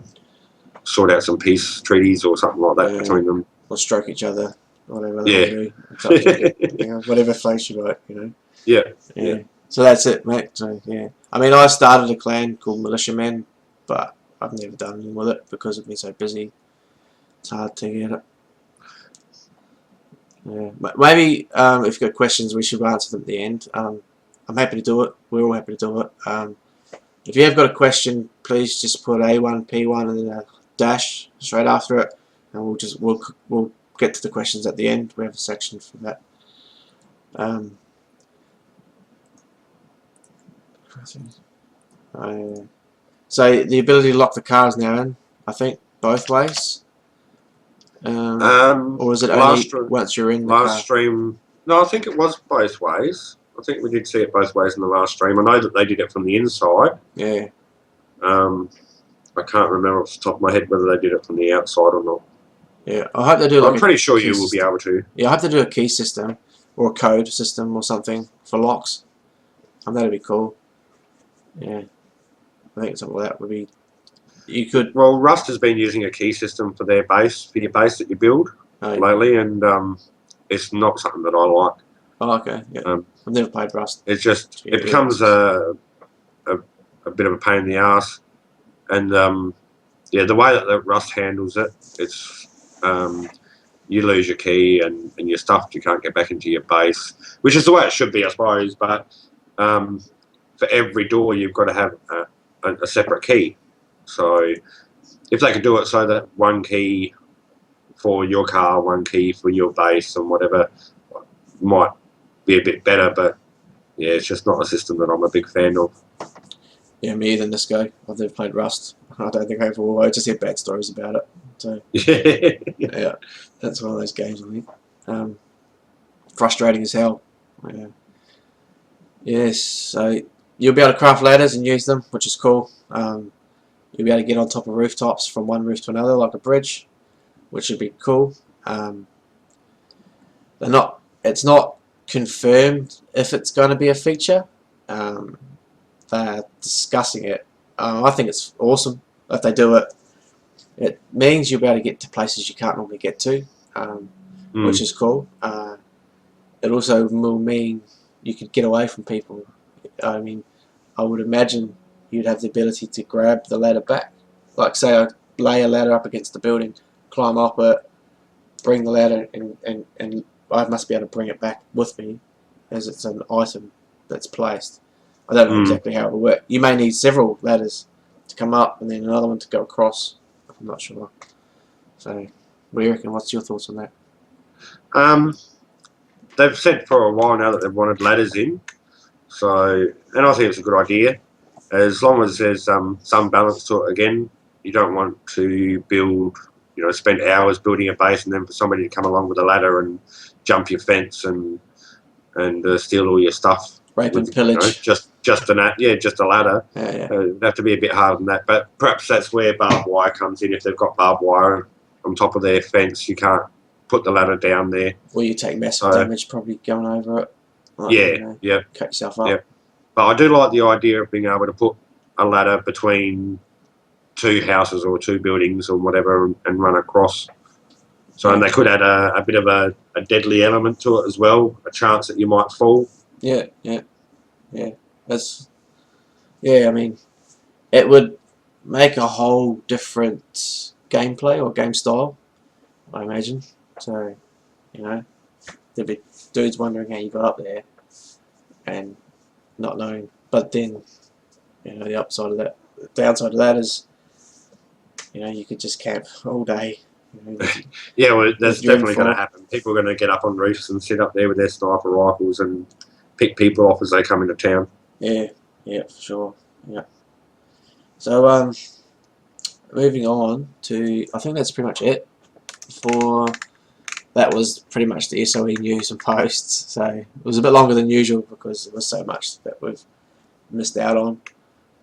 sort out some peace treaties or something like that between them. Or stroke each other, whatever Yeah. they do. It's up to you, whatever floats your boat, Yeah. Yeah. So that's it, mate. So yeah, I mean, I started a clan called Militiamen, but I've never done anything with it because I've been so busy. It's hard to get it. Yeah, maybe if you've got questions, we should answer them at the end. I'm happy to do it. We're all happy to do it. If you have got a question, please just put A1P1 and then a dash straight after it, and we'll get to the questions at the end. We have a section for that. So the ability to lock the car is now in, I think, both ways. Or is it only once you're in the car? Last stream, no, I think it was both ways. I think we did see it both ways in the last stream. I know that they did it from the inside. Yeah. I can't remember off the top of my head whether they did it from the outside or not. Yeah, I hope they do. I'm pretty sure you will be able to. Yeah, I hope they do a key system or a code system or something for locks. That'd be cool. Yeah, I think something like that would be. You could. Well, Rust has been using a key system for their base, for your base that you build lately, and it's not something that I like. Oh, okay. Yeah. I've never played Rust. It's just it becomes a bit of a pain in the ass, and yeah, the way that the Rust handles it, it's you lose your key and your stuff. You can't get back into your base, which is the way it should be, I suppose. But for every door, you've got to have a separate key. So if they could do it so that one key for your car, one key for your base, and whatever, might be a bit better. But yeah, it's just not a system that I'm a big fan of. Yeah, me either. This guy, I've never played Rust. I don't think I ever will. I just hear bad stories about it. So yeah, that's one of those games. I think frustrating as hell. Yeah. Yes, so you'll be able to craft ladders and use them, which is cool. You'll be able to get on top of rooftops from one roof to another, like a bridge, which would be cool. It's not confirmed if it's going to be a feature. They're discussing it. I think it's awesome if they do it. It means you'll be able to get to places you can't normally get to, which is cool. It also will mean you could get away from people. I mean, I would imagine you'd have the ability to grab the ladder back. Like, say I lay a ladder up against the building, climb up it, bring the ladder, and I must be able to bring it back with me as it's an item that's placed. I don't know exactly how it will work. You may need several ladders to come up and then another one to go across. I'm not sure. So, what do you reckon? What's your thoughts on that? They've said for a while now that they've wanted ladders in. So, and I think it's a good idea. As long as there's some balance to it. Again, you don't want to build, spend hours building a base and then for somebody to come along with a ladder and jump your fence and steal all your stuff. Rape and pillage. Just a ladder. Yeah. It'd have to be a bit harder than that. But perhaps that's where barbed wire comes in. If they've got barbed wire on top of their fence, you can't put the ladder down there. Or you take massive damage probably going over it. Like, yeah. Cut yourself up. Yeah. But I do like the idea of being able to put a ladder between two houses or two buildings or whatever and run across. So, and they could add a bit of a deadly element to it as well, a chance that you might fall. Yeah. I mean, it would make a whole different gameplay or game style, I imagine. So, there'd be dudes wondering how you got up there. and not knowing. But then, the downside of that is, you could just camp all day. Yeah, well, that's with your definitely going to M4. happen. People are going to get up on roofs and sit up there with their sniper rifles and pick people off as they come into town. Yeah, for sure. Yeah. So moving on to, I think that's pretty much it. That was pretty much the SOE news and posts. So it was a bit longer than usual because there was so much that we've missed out on,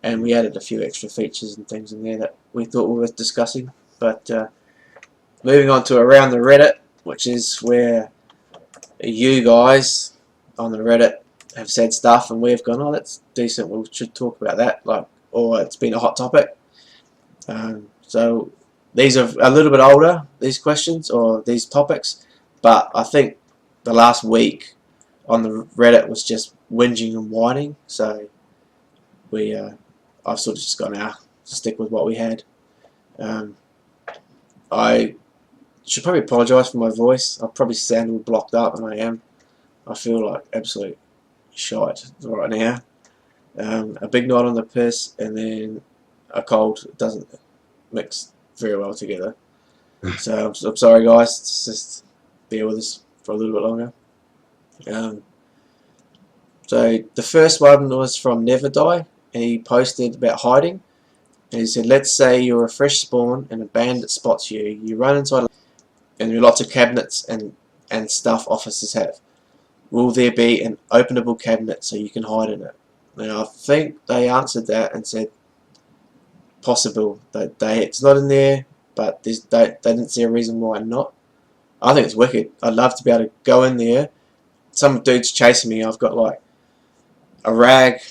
and we added a few extra features and things in there that we thought were worth discussing. But moving on to around the Reddit, which is where you guys on the Reddit have said stuff, and we've gone, oh, that's decent. We should talk about that, or it's been a hot topic. So these are a little bit older, these questions or these topics, but I think the last week on the Reddit was just whinging and whining. So I've sort of just gone out to stick with what we had. I should probably apologise for my voice. I probably sound all blocked up, and I am. I feel like absolute shite right now. A big night on the piss, and then a cold. It doesn't mix very well together. So I'm sorry, guys. Just bear with us for a little bit longer. So the first one was from Never Die, and he posted about hiding. And he said, let's say you're a fresh spawn and a bandit spots you. You run inside, and there are lots of cabinets and stuff officers have. Will there be an openable cabinet so you can hide in it? Now I think they answered that and said possible. That it's not in there, but they didn't see a reason why not. I think it's wicked. I'd love to be able to go in there. Some dude's chasing me. I've got like a rag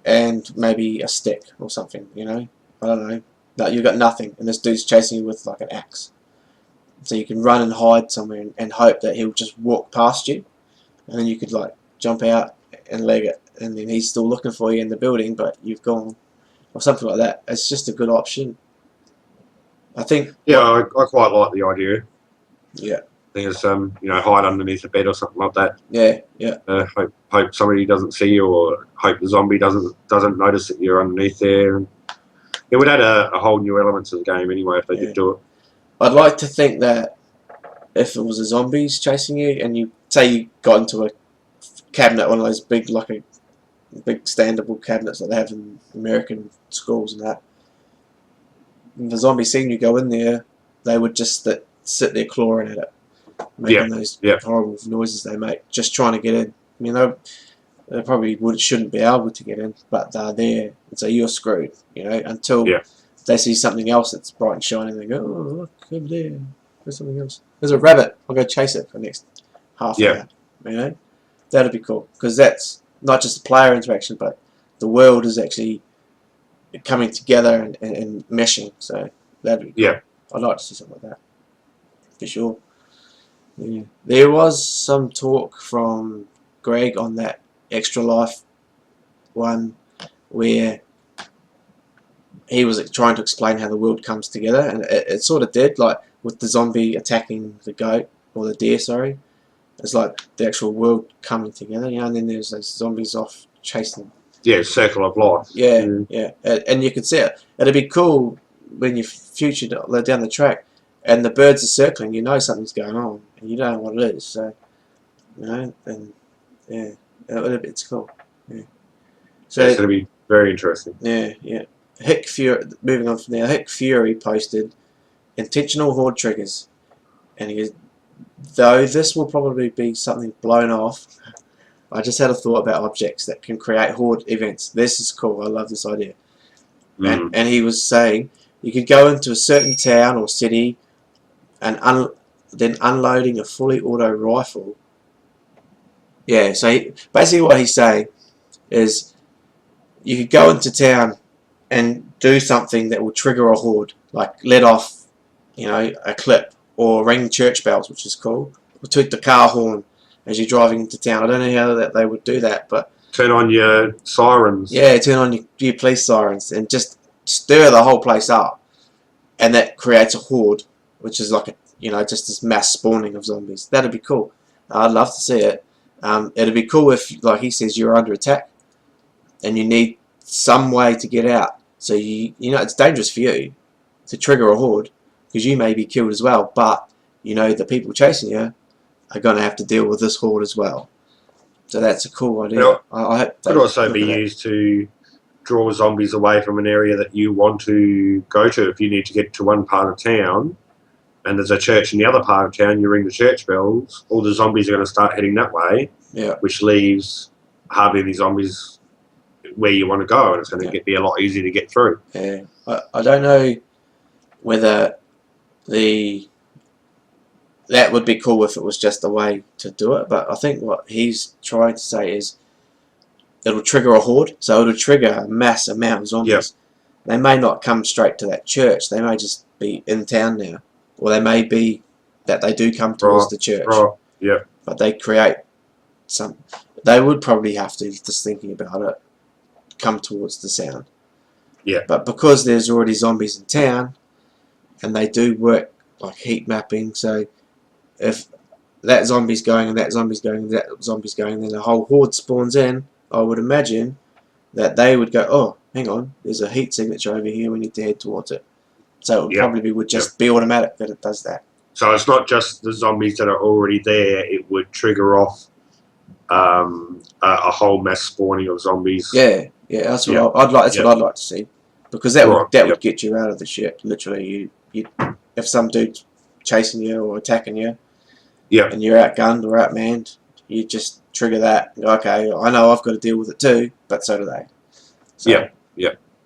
and maybe a stick or something. I don't know. No, you've got nothing, and this dude's chasing you with like an axe. So you can run and hide somewhere and hope that he'll just walk past you, and then you could like jump out and leg it, and then he's still looking for you in the building, but you've gone, or something like that. It's just a good option, I think. Yeah, I quite like the idea. Yeah. I think it's hide underneath a bed or something like that. Yeah. Hope somebody doesn't see you, or hope the zombie doesn't notice that you're underneath there. And it would add a whole new element to the game anyway if they did do it. I'd like to think that if it was a zombies chasing you, and you say you got into a cabinet, one of those big, like a big standable cabinets that they have in American schools and that, and the zombie seen you go in there, they would just sit there clawing at it, making those horrible noises they make, just trying to get in. I mean, they probably shouldn't be able to get in, but they're there, and so you're screwed, until they see something else that's bright and shiny, and they go, oh, look, over there, there's something else. There's a rabbit, I'll go chase it for the next half hour. That'd be cool, because that's not just a player interaction, but the world is actually coming together and meshing, so that'd be cool. I'd like to see something like that, for sure. Yeah. There was some talk from Greg on that Extra Life one where he was trying to explain how the world comes together, and it sort of did, like with the zombie attacking the goat, or the deer, sorry. It's like the actual world coming together, and then there's those zombies off chasing them. Yeah, circle of life. Yeah. And you could see it. It'd be cool when you future down the track and the birds are circling, something's going on, and you don't know what it is, so, and it's cool. Yeah. So it's going to be very interesting. Yeah. Hick Fury, moving on from there, Hick Fury posted intentional horde triggers, and he goes, though this will probably be something blown off, I just had a thought about objects that can create horde events. This is cool, I love this idea. And he was saying you could go into a certain town or city and then unloading a fully auto rifle. Yeah, so basically what he's saying is you could go into town and do something that will trigger a horde, like let off, a clip, or ring church bells, which is cool, or toot the car horn as you're driving into town. I don't know how they would do that, but turn on your sirens. Yeah, turn on your police sirens and just stir the whole place up, and that creates a horde, which is like just this mass spawning of zombies. That'd be cool. I'd love to see it. It'd be cool if, like he says, you're under attack and you need some way to get out. So you know it's dangerous for you to trigger a horde because you may be killed as well. But you know the people chasing you are going to have to deal with this horde as well. So that's a cool idea. Well, I hope they could also look be at that. used to draw zombies away from an area that you want to go to. If you need to get to one part of town and there's a church in the other part of town, you ring the church bells, all the zombies are going to start heading that way, Yeah. which leaves hardly any zombies where you want to go, and it's going to be a lot easier to get through. Yeah. I don't know whether that would be cool if it was just a way to do it, but I think what he's trying to say is it'll trigger a horde, so it'll trigger a mass amount of zombies. Yep. They may not come straight to that church, they may just be in town now, or they may be that they do come towards the church. Right, yeah. But they create some, they would probably have to, just thinking about it, come towards the sound. Yeah. But because there's already zombies in town, and they do work like heat mapping, so if that zombie's going and that zombie's going and that zombie's going, then the whole horde spawns in, I would imagine that they would go, oh, hang on, there's a heat signature over here, we need to head towards it. So it would probably would just be automatic that it does that. So it's not just the zombies that are already there, it would trigger off a whole mass spawning of zombies. Yeah, that's what I'd like. That's what I'd like to see, because that would get you out of the shit. Literally, you if some dude's chasing you or attacking you, and you're outgunned or outmanned, you just trigger that. Okay, I know I've got to deal with it too, but so do they. So,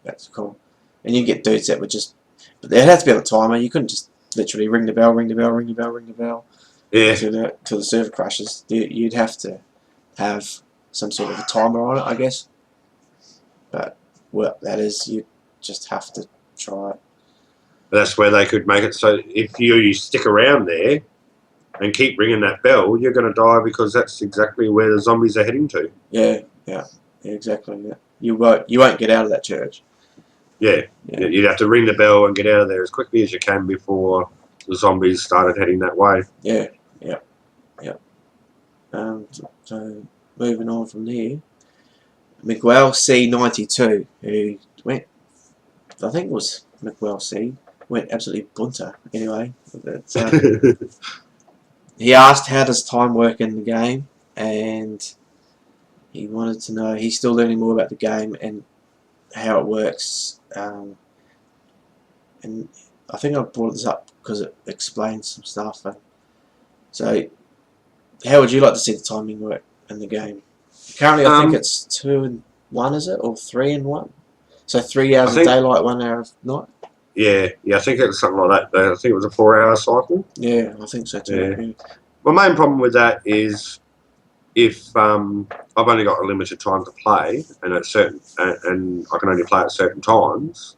that's cool. And you get dudes that would just, but there had to be on a timer. You couldn't just literally ring the bell, ring the bell, ring the bell, ring the bell. Yeah. Till the server crashes. You'd have to have some sort of a timer on it, I guess. But well, that is, you just have to try it. That's where they could make it so if you stick around there and keep ringing that bell, you're going to die because that's exactly where the zombies are heading to. Yeah, exactly. Yeah. You won't get out of that church. Yeah, you'd have to ring the bell and get out of there as quickly as you can before the zombies started heading that way. Yeah. So moving on from there, Miguel C92, who went, I think it was Miguel C, went absolutely bunter anyway. He asked how does time work in the game, and he wanted to know, he's still learning more about the game and how it works, and I think I brought this up because it explains some stuff. And so how would you like to see the timing work in the game? Currently I think it's 2 and 1, is it? Or 3 and 1? So 3 hours of daylight, 1 hour of night? Yeah, I think it was something like that. I think it was a 4-hour cycle. Yeah, I think so too. Yeah. My main problem with that is if I've only got a limited time to play and and I can only play at certain times,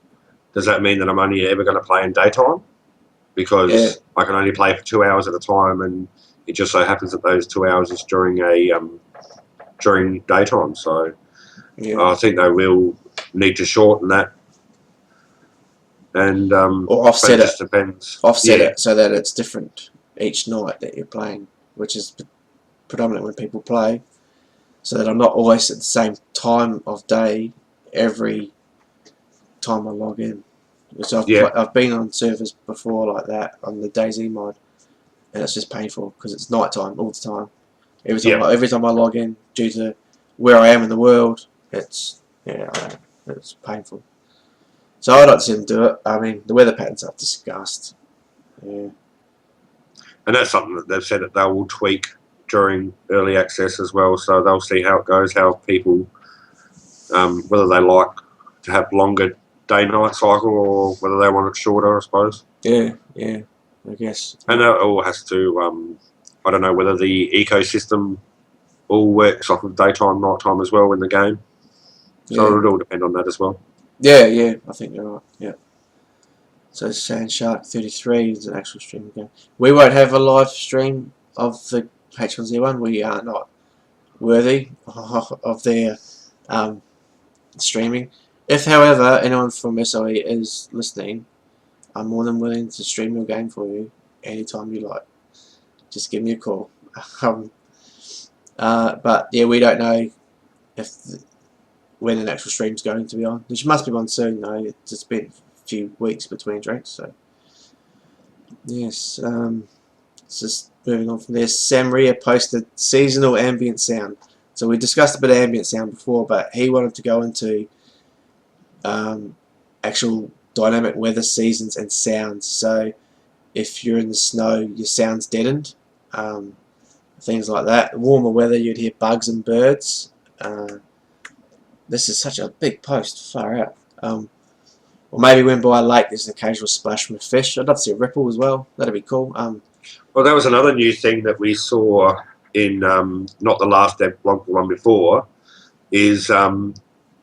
does that mean that I'm only ever going to play in daytime? Because I can only play for 2 hours at a time, and it just so happens that those 2 hours is during during daytime. So I think they will need to shorten that, and or offset it. Depends. Offset it so that it's different each night that you're playing, which is predominantly when people play, so that I'm not always at the same time of day every time I log in. Which I've been on servers before like that on the DayZ mod, and it's just painful because it's night time all the time. Every time I log in, due to where I am in the world, it's painful. So I'd like to see them do it. I mean, the weather patterns are discussed. Yeah. And that's something that they've said that they will tweak during early access as well. So they'll see how it goes, how people, whether they like to have longer day-night cycle or whether they want it shorter, I suppose. Yeah, I guess. And that all has to, I don't know whether the ecosystem all works off of daytime, nighttime as well in the game. So it would all depend on that as well. Yeah, I think you're right. Yeah. So Sandshark33 is an actual stream again. We won't have a live stream of the H1Z1. We are not worthy of their streaming. If, however, anyone from SOE is listening, I'm more than willing to stream your game for you anytime you like. Just give me a call. But yeah, we don't know if when the actual stream's going to be on. Which must be on soon though. It's just been a few weeks between drinks, so yes. Just moving on from there. Sam Ria posted seasonal ambient sound. So we discussed a bit of ambient sound before, but he wanted to go into actual dynamic weather seasons and sounds. So if you're in the snow, your sound's deadened. Things like that. Warmer weather, you'd hear bugs and birds. This is such a big post, far out. Or maybe when by a lake there's an occasional splash from a fish. I'd love to see a ripple as well. That'd be cool. Well, that was another new thing that we saw in not the last blog, the one before, is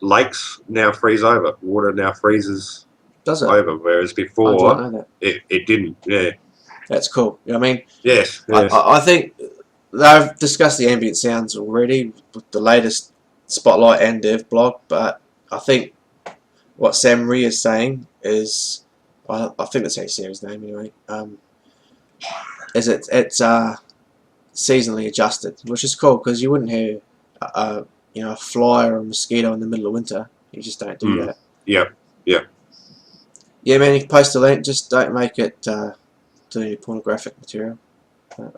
lakes now freeze over. Water now freezes Does it? over, whereas I didn't before know that. it didn't. Yeah. That's cool. I mean, Yes. Yes. I think they've discussed the ambient sounds already with the latest Spotlight and Dev blog, but I think what Sam Ree is saying is, I think that's how you say his name anyway, is it's seasonally adjusted, which is cool because you wouldn't hear a fly or a mosquito in the middle of winter. You just don't do that. Yeah. Yeah. Yeah, man. You can post a link. Just don't make it do any pornographic material.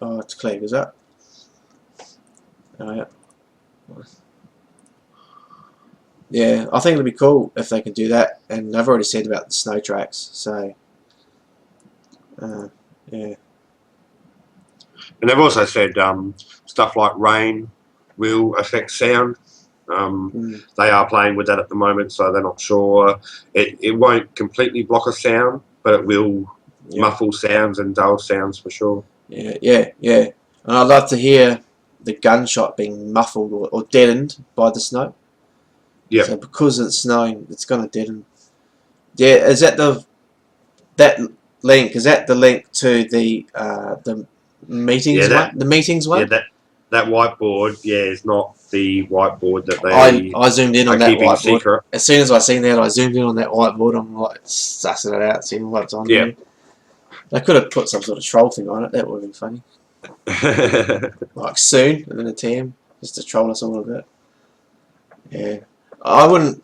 Oh, it's Cleve, is that? Oh, yeah. Yeah, I think it'd be cool if they can do that, and they've already said about the snow tracks, so yeah. And they've also said stuff like rain will affect sound. They are playing with that at the moment, so they're not sure. It won't completely block a sound, but it will muffle sounds and dull sounds for sure. Yeah. And I'd love to hear the gunshot being muffled or deadened by the snow. Yeah. So because it's snowing, it's going to deaden. Yeah, is that that link? Is that the link to the meetings one? The meetings one? Yeah, that whiteboard. Yeah, is not the whiteboard that they I zoomed in on are that keeping whiteboard. secret. As soon as I seen that, I zoomed in on that whiteboard. I'm like sussing it out, seeing what's on there. They could have put some sort of troll thing on it. That would have been funny. Like soon, and then a TM, just to troll us all a bit. Yeah. I wouldn't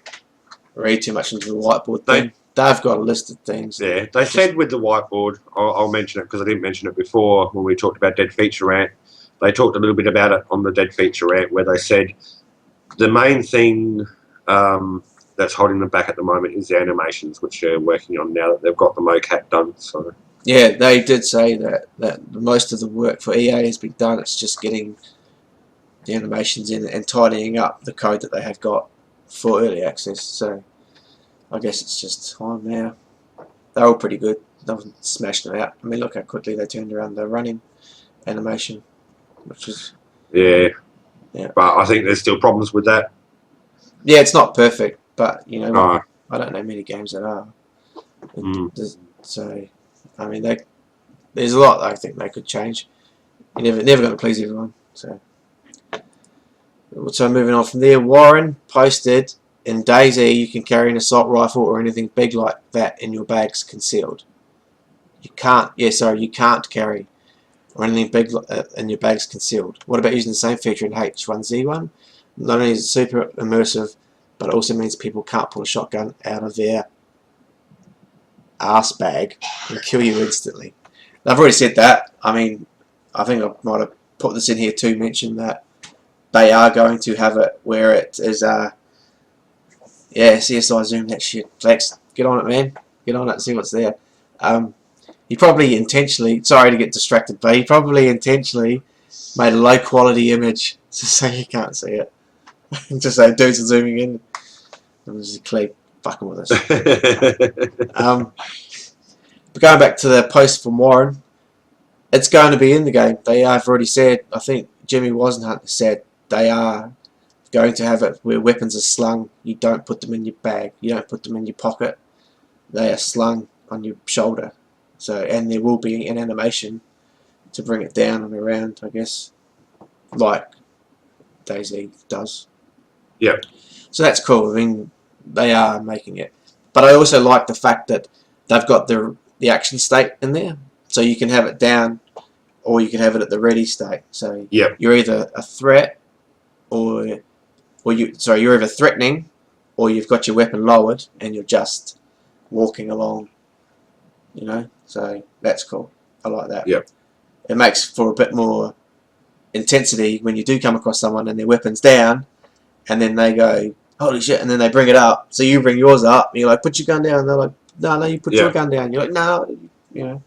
read too much into the whiteboard thing. They've got a list of things. Yeah, they said with the whiteboard, I'll mention it because I didn't mention it before when we talked about Dead Feature Rant. They talked a little bit about it on the Dead Feature Rant where they said the main thing that's holding them back at the moment is the animations, which they're working on now that they've got the mocap done. So yeah, they did say that most of the work for EA has been done. It's just getting the animations in and tidying up the code that they have got for early access. So I guess it's just time now. They're all pretty good. They've smashed them out. I mean, look how quickly they turned around the running animation, which is yeah. But I think there's still problems with that. Yeah, it's not perfect, but you know, No. I don't know many games that are. So I mean, there's a lot I think they could change. You're never going to please everyone. So moving on from there, Warren posted, in DayZ you can carry an assault rifle or anything big like that in your bags concealed. You can't. Yeah, sorry, you can't carry or anything big in your bags concealed. What about using the same feature in H1Z1? Not only is it super immersive, but it also means people can't pull a shotgun out of their arse bag and kill you instantly. I've already said that. I mean, I think I might have put this in here to mention that they are going to have it where it is yeah, CSI zoom that shit. Flex, get on it, man. Get on it and see what's there. He probably intentionally, sorry to get distracted, but he probably intentionally made a low quality image just so you can't see it. Just so dudes are zooming in. And this is Cleve fucking with us. But going back to the post from Warren, it's going to be in the game. They have already said, I think Jimmy Wozenhunt said, they are going to have it where weapons are slung. You don't put them in your bag. You don't put them in your pocket. They are slung on your shoulder. So, and there will be an animation to bring it down and around, I guess, like DayZ does. Yeah. So that's cool. I mean, they are making it. But I also like the fact that they've got the action state in there. So you can have it down or you can have it at the ready state. So you're either a threat or you're either threatening, or you've got your weapon lowered and you're just walking along. You know, so that's cool. I like that. Yep. It makes for a bit more intensity when you do come across someone and their weapon's down, and then they go, holy shit, and then they bring it up. So you bring yours up, and you're like, put your gun down. And they're like, no, you put your gun down. You're like, no, you know.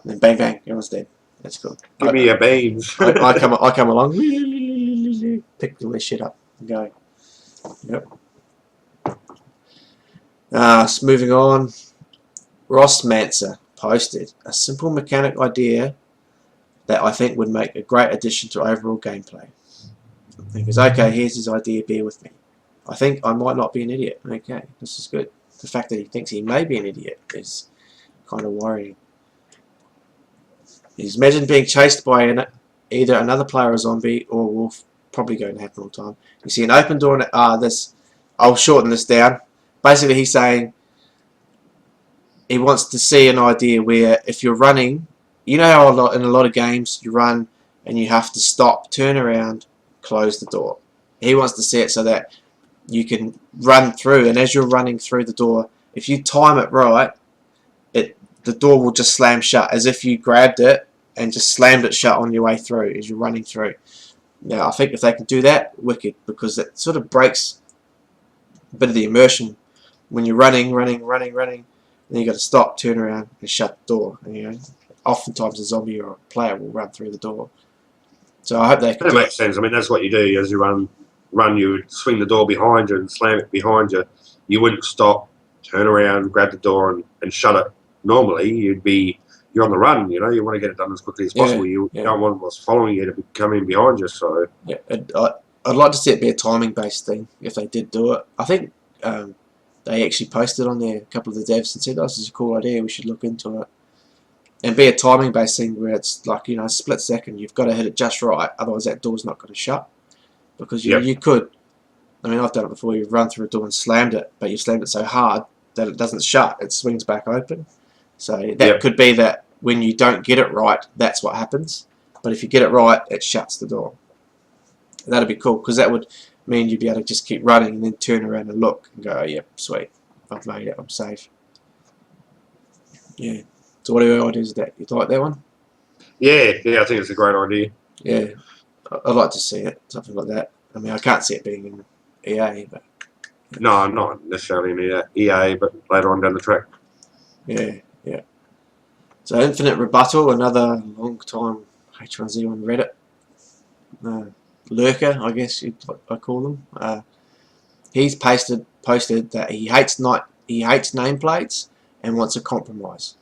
And then bang, bang, everyone's dead. That's cool. Give me your beans. I come along, pick all this shit up and go. Yep. So moving on. Ross Manser posted a simple mechanic idea that I think would make a great addition to overall gameplay. He goes, okay, here's his idea, bear with me. I think I might not be an idiot. Okay, this is good. The fact that he thinks he may be an idiot is kind of worrying. He's imagined being chased by either another player or a zombie or a wolf. Probably going to happen all the time. You see an open door and I'll shorten this down. Basically, he's saying he wants to see an idea where if you're running, you know how in a lot of games you run and you have to stop, turn around, close the door. He wants to see it so that you can run through, and as you're running through the door, if you time it right, the door will just slam shut, as if you grabbed it and just slammed it shut on your way through as you're running through. Now, I think if they can do that, wicked, because it sort of breaks a bit of the immersion when you're running, then you got to stop, turn around, and shut the door. And, you know, oftentimes a zombie or a player will run through the door. So I hope they can. That makes sense. I mean, that's what you do as you run. You would swing the door behind you and slam it behind you. You wouldn't stop, turn around, grab the door, and shut it. Normally, you're on the run. You know, you want to get it done as quickly as possible. You don't want what's following you to come in behind you. So yeah, I'd like to see it be a timing-based thing if they did do it. I think they actually posted on there, a couple of the devs, and said, "Oh, this is a cool idea. We should look into it." And be a timing-based thing where it's like, you know, a split second. You've got to hit it just right, otherwise that door's not going to shut. Because you could, I mean, I've done it before. You've run through a door and slammed it, but you slammed it so hard that it doesn't shut. It swings back open. So that could be that when you don't get it right, that's what happens. But if you get it right, it shuts the door. That'd be cool, because that would mean you'd be able to just keep running and then turn around and look and go, oh, yep, sweet, I've made it, I'm safe. Yeah. So what are your ideas of that? You like that one? yeah, I think it's a great idea. Yeah. I'd like to see it, something like that. I mean, I can't see it being in EA, but... No, not necessarily in EA, but later on down the track. Yeah. So Infinite Rebuttal, another long-time H1Z1 Reddit lurker, I guess I call them. He's posted that he hates nameplates and wants a compromise.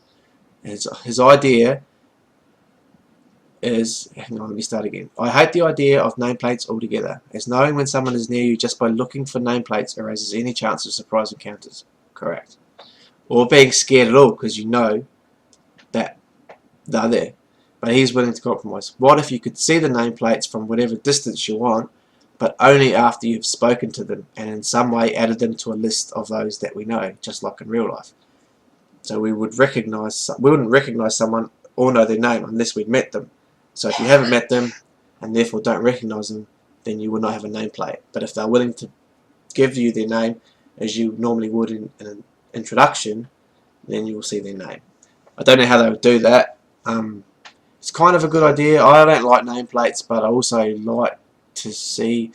His idea is, hang on, let me start again. I hate the idea of nameplates altogether, as knowing when someone is near you just by looking for nameplates erases any chance of surprise encounters. Correct. Or being scared at all because you know that they're there. But he's willing to compromise. What if you could see the nameplates from whatever distance you want, but only after you've spoken to them and in some way added them to a list of those that we know, just like in real life. So we wouldn't recognize someone or know their name unless we'd met them. So if you haven't met them and therefore don't recognize them, then you would not have a nameplate. But if they're willing to give you their name as you normally would in an introduction, then you will see their name. I don't know how they would do that. It's kind of a good idea. I don't like nameplates, but I also like to see...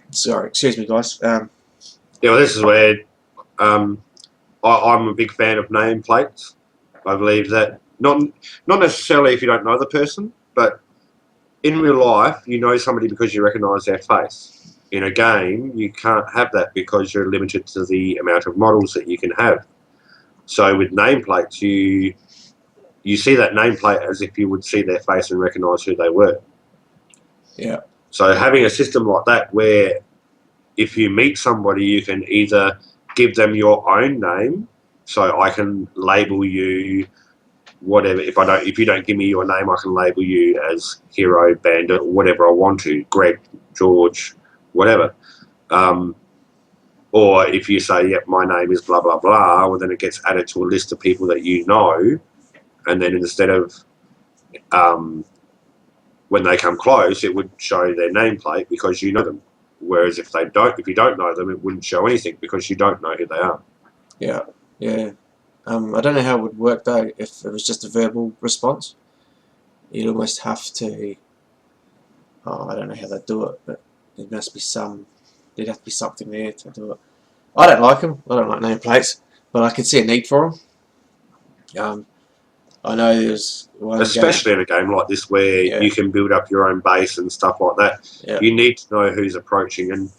Sorry, excuse me, guys. Yeah, well, this is where I'm a big fan of nameplates. I believe that not necessarily if you don't know the person, but in real life you know somebody because you recognise their face. In a game, you can't have that because you're limited to the amount of models that you can have. So with nameplates, you see that nameplate as if you would see their face and recognise who they were. Yeah. So having a system like that where if you meet somebody, you can either give them your own name, so I can label you whatever. If you don't give me your name, I can label you as Hero, Bandit, whatever I want to, Greg, George, whatever. Or if you say, yep, my name is blah, blah, blah, well, then it gets added to a list of people that you know, and then instead of when they come close, it would show their nameplate because you know them. Whereas if you don't know them, it wouldn't show anything because you don't know who they are. Yeah, yeah. I don't know how it would work though if it was just a verbal response. You'd almost have to. Oh, I don't know how they do it, but there must be some. There'd have to be something there to do it. I don't like them. I don't like nameplates, but I can see a need for them. I know there's one Especially in a game like this where Yeah. you can build up your own base and stuff like that. Yeah. You need to know who's approaching, and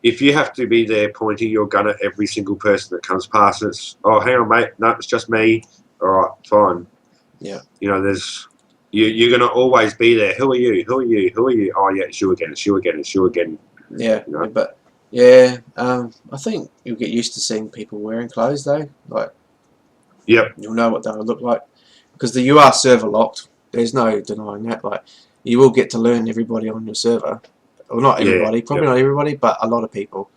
if you have to be there pointing your gun at every single person that comes past, it's, oh, hang on, mate, no, it's just me. All right, fine. Yeah. You know, you're going to always be there. Who are you? Who are you? Who are you? Oh, yeah, it's you again. It's you again. It's you again. Yeah, You know? but yeah, I think you'll get used to seeing people wearing clothes though. Like, Yep. you'll know what they'll look like because you are server locked. There's no denying that. Like, you will get to learn everybody on your server. Well, not everybody, probably not everybody, but a lot of people.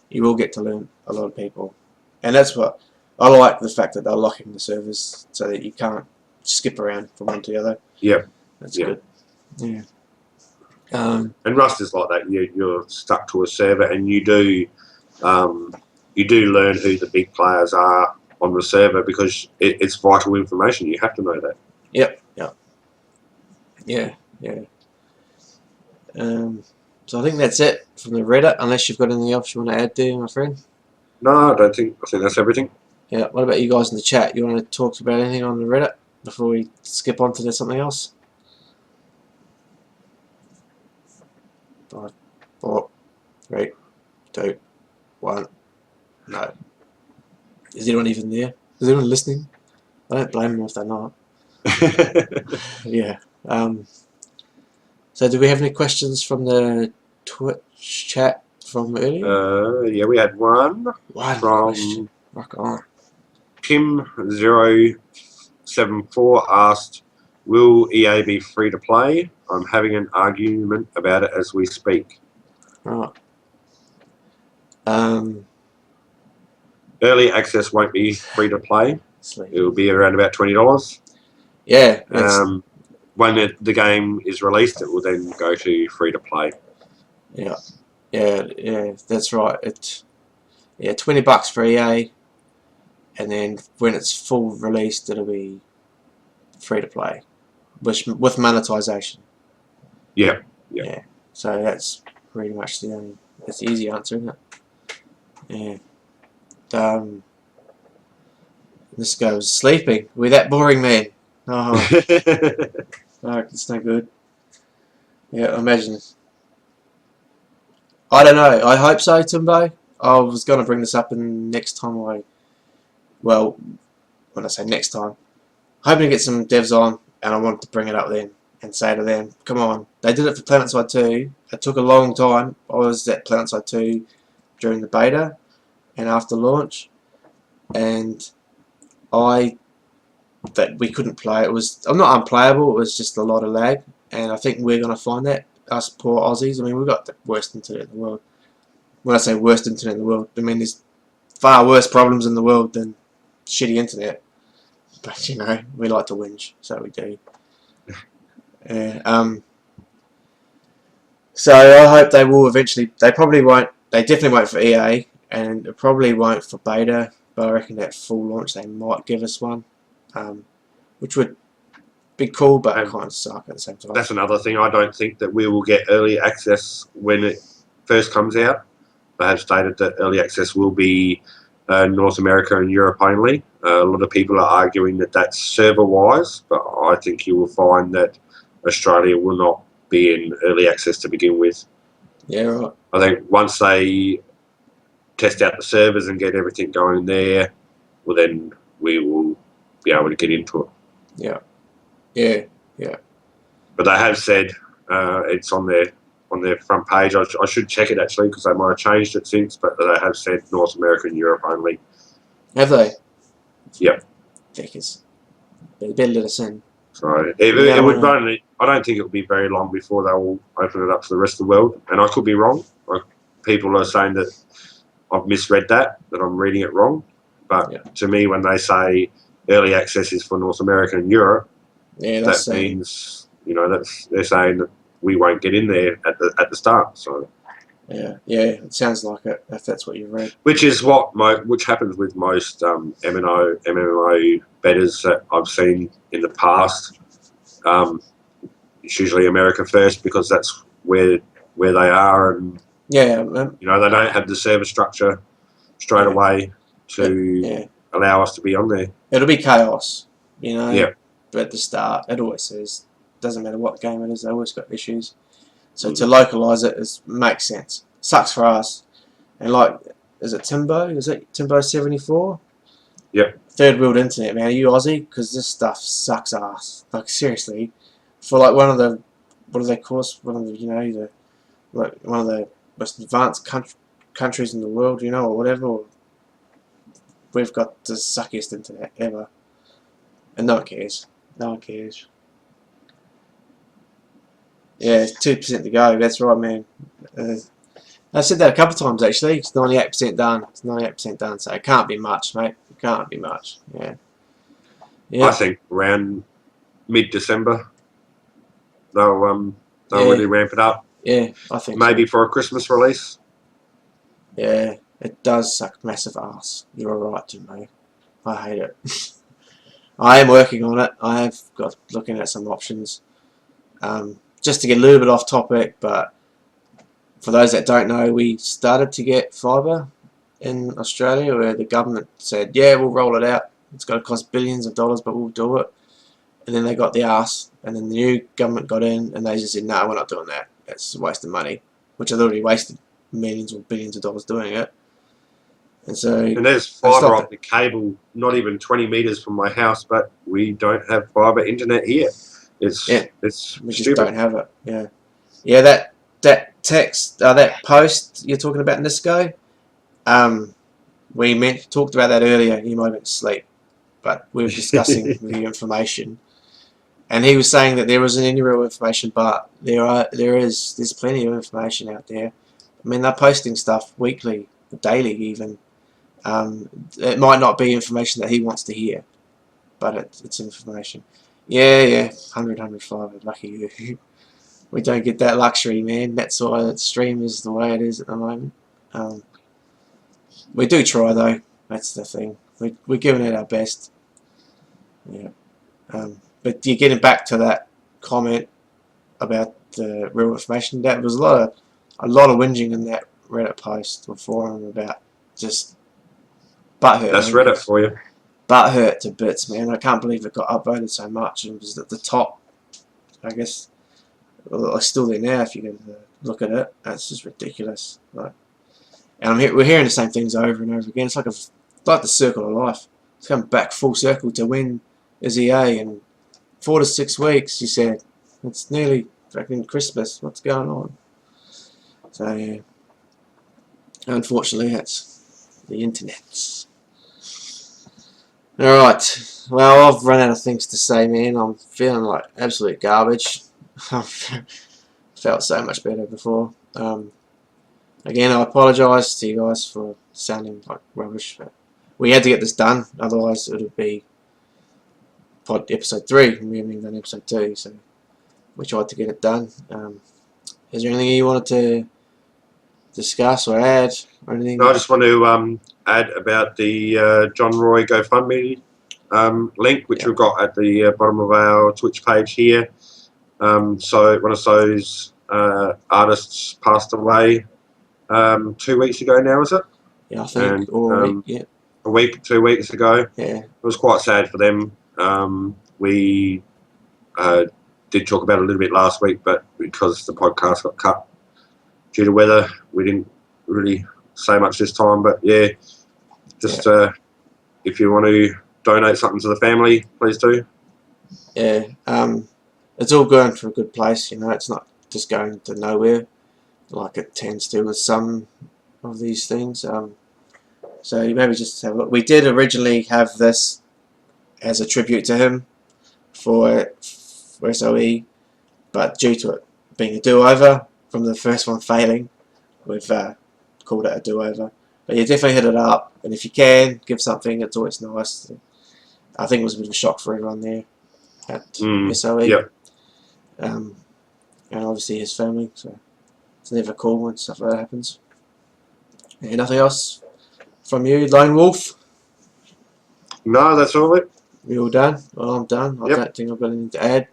You will get to learn a lot of people, and that's what I like, the fact that they're locking the servers so that you can't skip around from one to the other. Yep. That's Yep. good. Yeah. And Rust is like that. You're stuck to a server, and you do learn who the big players are on the server because it's vital information. You have to know that. Yep. Yep. Yeah. Yeah. So I think that's it from the Reddit. Unless you've got anything else you want to add there, my friend. No, I don't think. I think that's everything. Yeah. What about you guys in the chat? You want to talk about anything on the Reddit before we skip on to something else? 5, 4, 3, 2, 1. No. Is anyone even there? Is anyone listening? I don't blame them if they're not. Yeah. So do we have any questions from the Twitch chat from earlier? Yeah, we had one One from question. Rock on. Kim074 asked, "Will EA be free to play? I'm having an argument about it as we speak." Right. Early access won't be free to play. Sleep. It will be around about $20. Yeah. When the game is released, it will then go to free to play. Yeah. That's right. It's $20 for EA, and then when it's full released, it'll be free to play, with monetization. Yeah. So that's pretty much that's the easy answer, isn't it? Yeah. This guy was sleeping. We're that boring, man. Oh, it's no good. Yeah, imagine. I don't know. I hope so, Timbo. I was going to bring this up in next time well, when I say next time, hoping to get some devs on, and I wanted to bring it up then and say to them, come on. They did it for PlanetSide 2. It took a long time. I was at PlanetSide 2 during the beta and after launch, and that we couldn't play. It was not unplayable. It was just a lot of lag, and I think we're going to find that, us poor Aussies. I mean, we've got the worst internet in the world. When I say worst internet in the world, I mean there's far worse problems in the world than shitty internet. But you know, we like to whinge, so we do. So I hope they will eventually. They probably won't. They definitely won't for EA, and it probably won't for beta. But I reckon at full launch they might give us one, which would be cool, but kind of suck at the same time. That's another thing. I don't think that we will get early access when it first comes out. They have stated that early access will be North America and Europe only. A lot of people are arguing that that's server-wise, but I think you will find that Australia will not be in early access to begin with. Yeah, right. I think once they test out the servers and get everything going there, well, then we will be able to get into it. Yeah. But they have said it's on their front page. I should check it actually because they might have changed it since, but they have said North America and Europe only. Have they? Yep. Thickers. They better let us in. So it would run. I don't think it will be very long before they will open it up to the rest of the world. And I could be wrong. People are saying that I've misread that I'm reading it wrong. But to me, when they say early access is for North America and Europe, yeah, that means they're saying that we won't get in there at the start. So, yeah, it sounds like it. If that's what you've read. which is which happens with most MMO bettors that I've seen in the past. It's usually America first because that's where they are, and Yeah, you know they don't have the server structure straight away to allow us to be on there. it'll be chaos, you know. Yeah. But at the start, it always is. Doesn't matter what game it is, they always got issues. So to localize it makes sense. Sucks for us. And like, is it Timbo? Is it Timbo 74? Yep. Third world internet, man. Are you Aussie? Because this stuff sucks ass. Like seriously, for like one of the, what do they call us? One of the, you know, the like one of the most advanced countries in the world, you know, or whatever. Or we've got the suckiest internet ever, and no one cares. No one cares. Yeah, 2% to go. That's right, man. I've said that a couple of times actually. It's 98% done. It's 98% done. So it can't be much, mate. It can't be much. Yeah. I think around mid-December they'll really ramp it up. Yeah, I think maybe so. for a Christmas release. Yeah, it does suck massive ass. You're right, Jimbo. I hate it. I am working on it. I have got looking at some options. Just to get a little bit off topic, but for those that don't know, we started to get fibre in Australia where the government said, yeah, we'll roll it out. It's going to cost billions of dollars, but we'll do it. And then they got the arse, and then the new government got in, and they just said, no, we're not doing that. It's a waste of money, which I've already wasted millions or billions of dollars doing it. And there's fibre optic cable, not even 20 metres from my house, but we don't have fibre internet here. It's we stupid. just don't have it. Yeah. That text, that post you're talking about, Nisco. We talked about that earlier. You might have been asleep, but we were discussing the information, and he was saying that there wasn't any real information, but there's plenty of information out there. I mean, they're posting stuff weekly, daily, even. It might not be information that he wants to hear, but it's information. Yeah, 105, lucky you. We don't get that luxury, man. That's why the stream is the way it is at the moment. We do try, though. That's the thing. We're giving it our best. Yeah. But you're getting back to that comment about the real information. That was a lot of whinging in that Reddit post or forum about just butthurt. That's Reddit for you. Butthurt to bits, man. I can't believe it got upvoted so much. It was at the top. I guess it's still there now if you go to look at it. That's just ridiculous. Like, and we're hearing the same things over and over again. It's like the circle of life. It's come back full circle to when is EA in 4 to 6 weeks. You said it's nearly fucking Christmas. What's going on? So yeah, unfortunately, that's the internet. Alright, well, I've run out of things to say, man. I'm feeling like absolute garbage. I felt so much better before. Again, I apologise to you guys for sounding like rubbish. But we had to get this done, otherwise it would be episode 3, and we haven't even done episode 2, so we tried to get it done. Is there anything you wanted to discuss or add or anything? No, I just want to add about the John Roy GoFundMe link, which we've got at the bottom of our Twitch page here. So one of those artists passed away 2 weeks ago now, is it? Yeah, I think. And, a week, 2 weeks ago. Yeah. It was quite sad for them. We did talk about it a little bit last week, but because the podcast got cut due to weather, we didn't really say much this time. But yeah, just if you want to donate something to the family, please do. Yeah, it's all going for a good place, you know. It's not just going to nowhere like it tends to with some of these things. So maybe just have a look. We did originally have this as a tribute to him for SOE, but due to it being a do-over from the first one failing, we've called it a do-over. But you definitely hit it up, and if you can give something, it's always nice. I think it was a bit of a shock for everyone there at SOE. Yep. and obviously his family. So it's never cool when stuff like that happens. And nothing else from you, Lone Wolf? No, that's all it. You all done? Well, I'm done. I Yep. don't think I've got anything to add.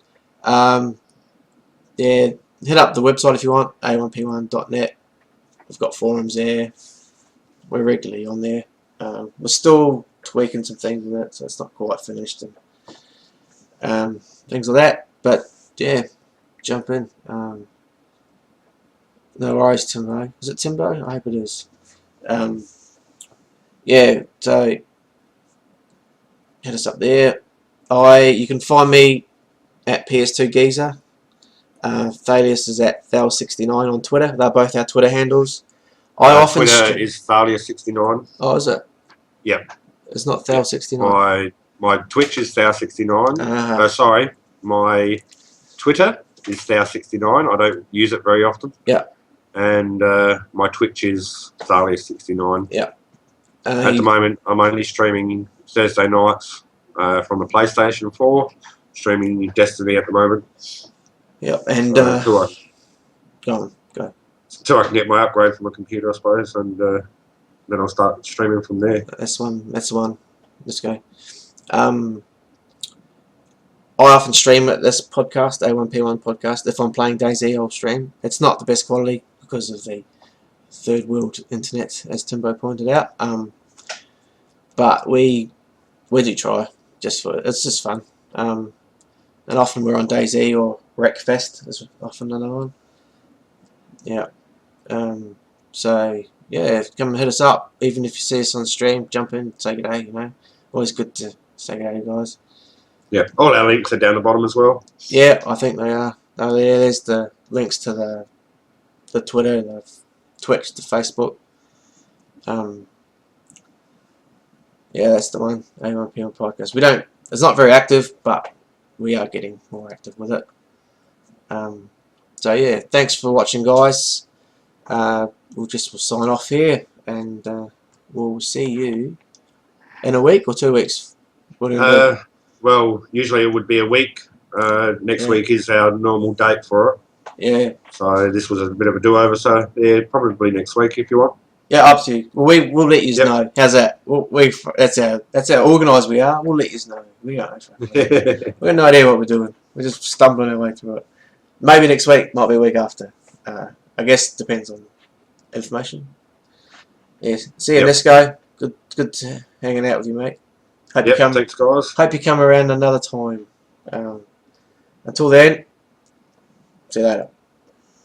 Yeah, hit up the website if you want, A1P1.net. We've got forums there. We're regularly on there. We're still tweaking some things with it, so it's not quite finished and things like that. But yeah, jump in. No worries, Timbo. Is it Timbo? I hope it is. Yeah, so hit us up there. You can find me at PS2 Geezer. Thalius is at Thal69 on Twitter. They're both our Twitter handles. I often Twitter is Thalia69. Oh, is it? Yep. It's not Thal69. My Twitch is Thal69. Sorry, my Twitter is Thal69. I don't use it very often. Yeah. And my Twitch is Thalia69. Yeah. At the moment, I'm only streaming Thursday nights from the PlayStation 4. Streaming Destiny at the moment. Yep. And Go on. Go. Until I can get my upgrade for my computer, I suppose, and then I'll start streaming from there. That's the one. Let's go. I often stream at this podcast, A1P1 podcast. If I'm playing DayZ, I'll stream. It's not the best quality because of the third world internet, as Timbo pointed out. But we do try. It's just fun. And often we're on DayZ or Wreckfest. Is often another one. Yeah. So yeah, come and hit us up. Even if you see us on stream, jump in, say good day. You know, always good to say good day, guys. Yeah, all our links are down the bottom as well. Yeah, I think they are. Oh yeah, there's the links to the Twitter, the Twitch, the Facebook. Yeah, that's the one. A1P1 podcast. It's not very active, but we are getting more active with it. So yeah, thanks for watching, guys. We'll sign off here, and we'll see you in a week or 2 weeks. What do you do? Well, usually it would be a week. Next week is our normal date for it. Yeah. So this was a bit of a do-over. So yeah, probably next week if you want. Yeah, up to you. Well, we'll let you know. How's that? That's how organised we are. We'll let you know. We got no idea what we're doing. We're just stumbling our way through it. Maybe next week. Might be a week after. I guess it depends on information. Yes. See you, let's go. Good hanging out with you, mate. Hope you come. Thanks, guys. Hope you come around another time. Until then, see you later.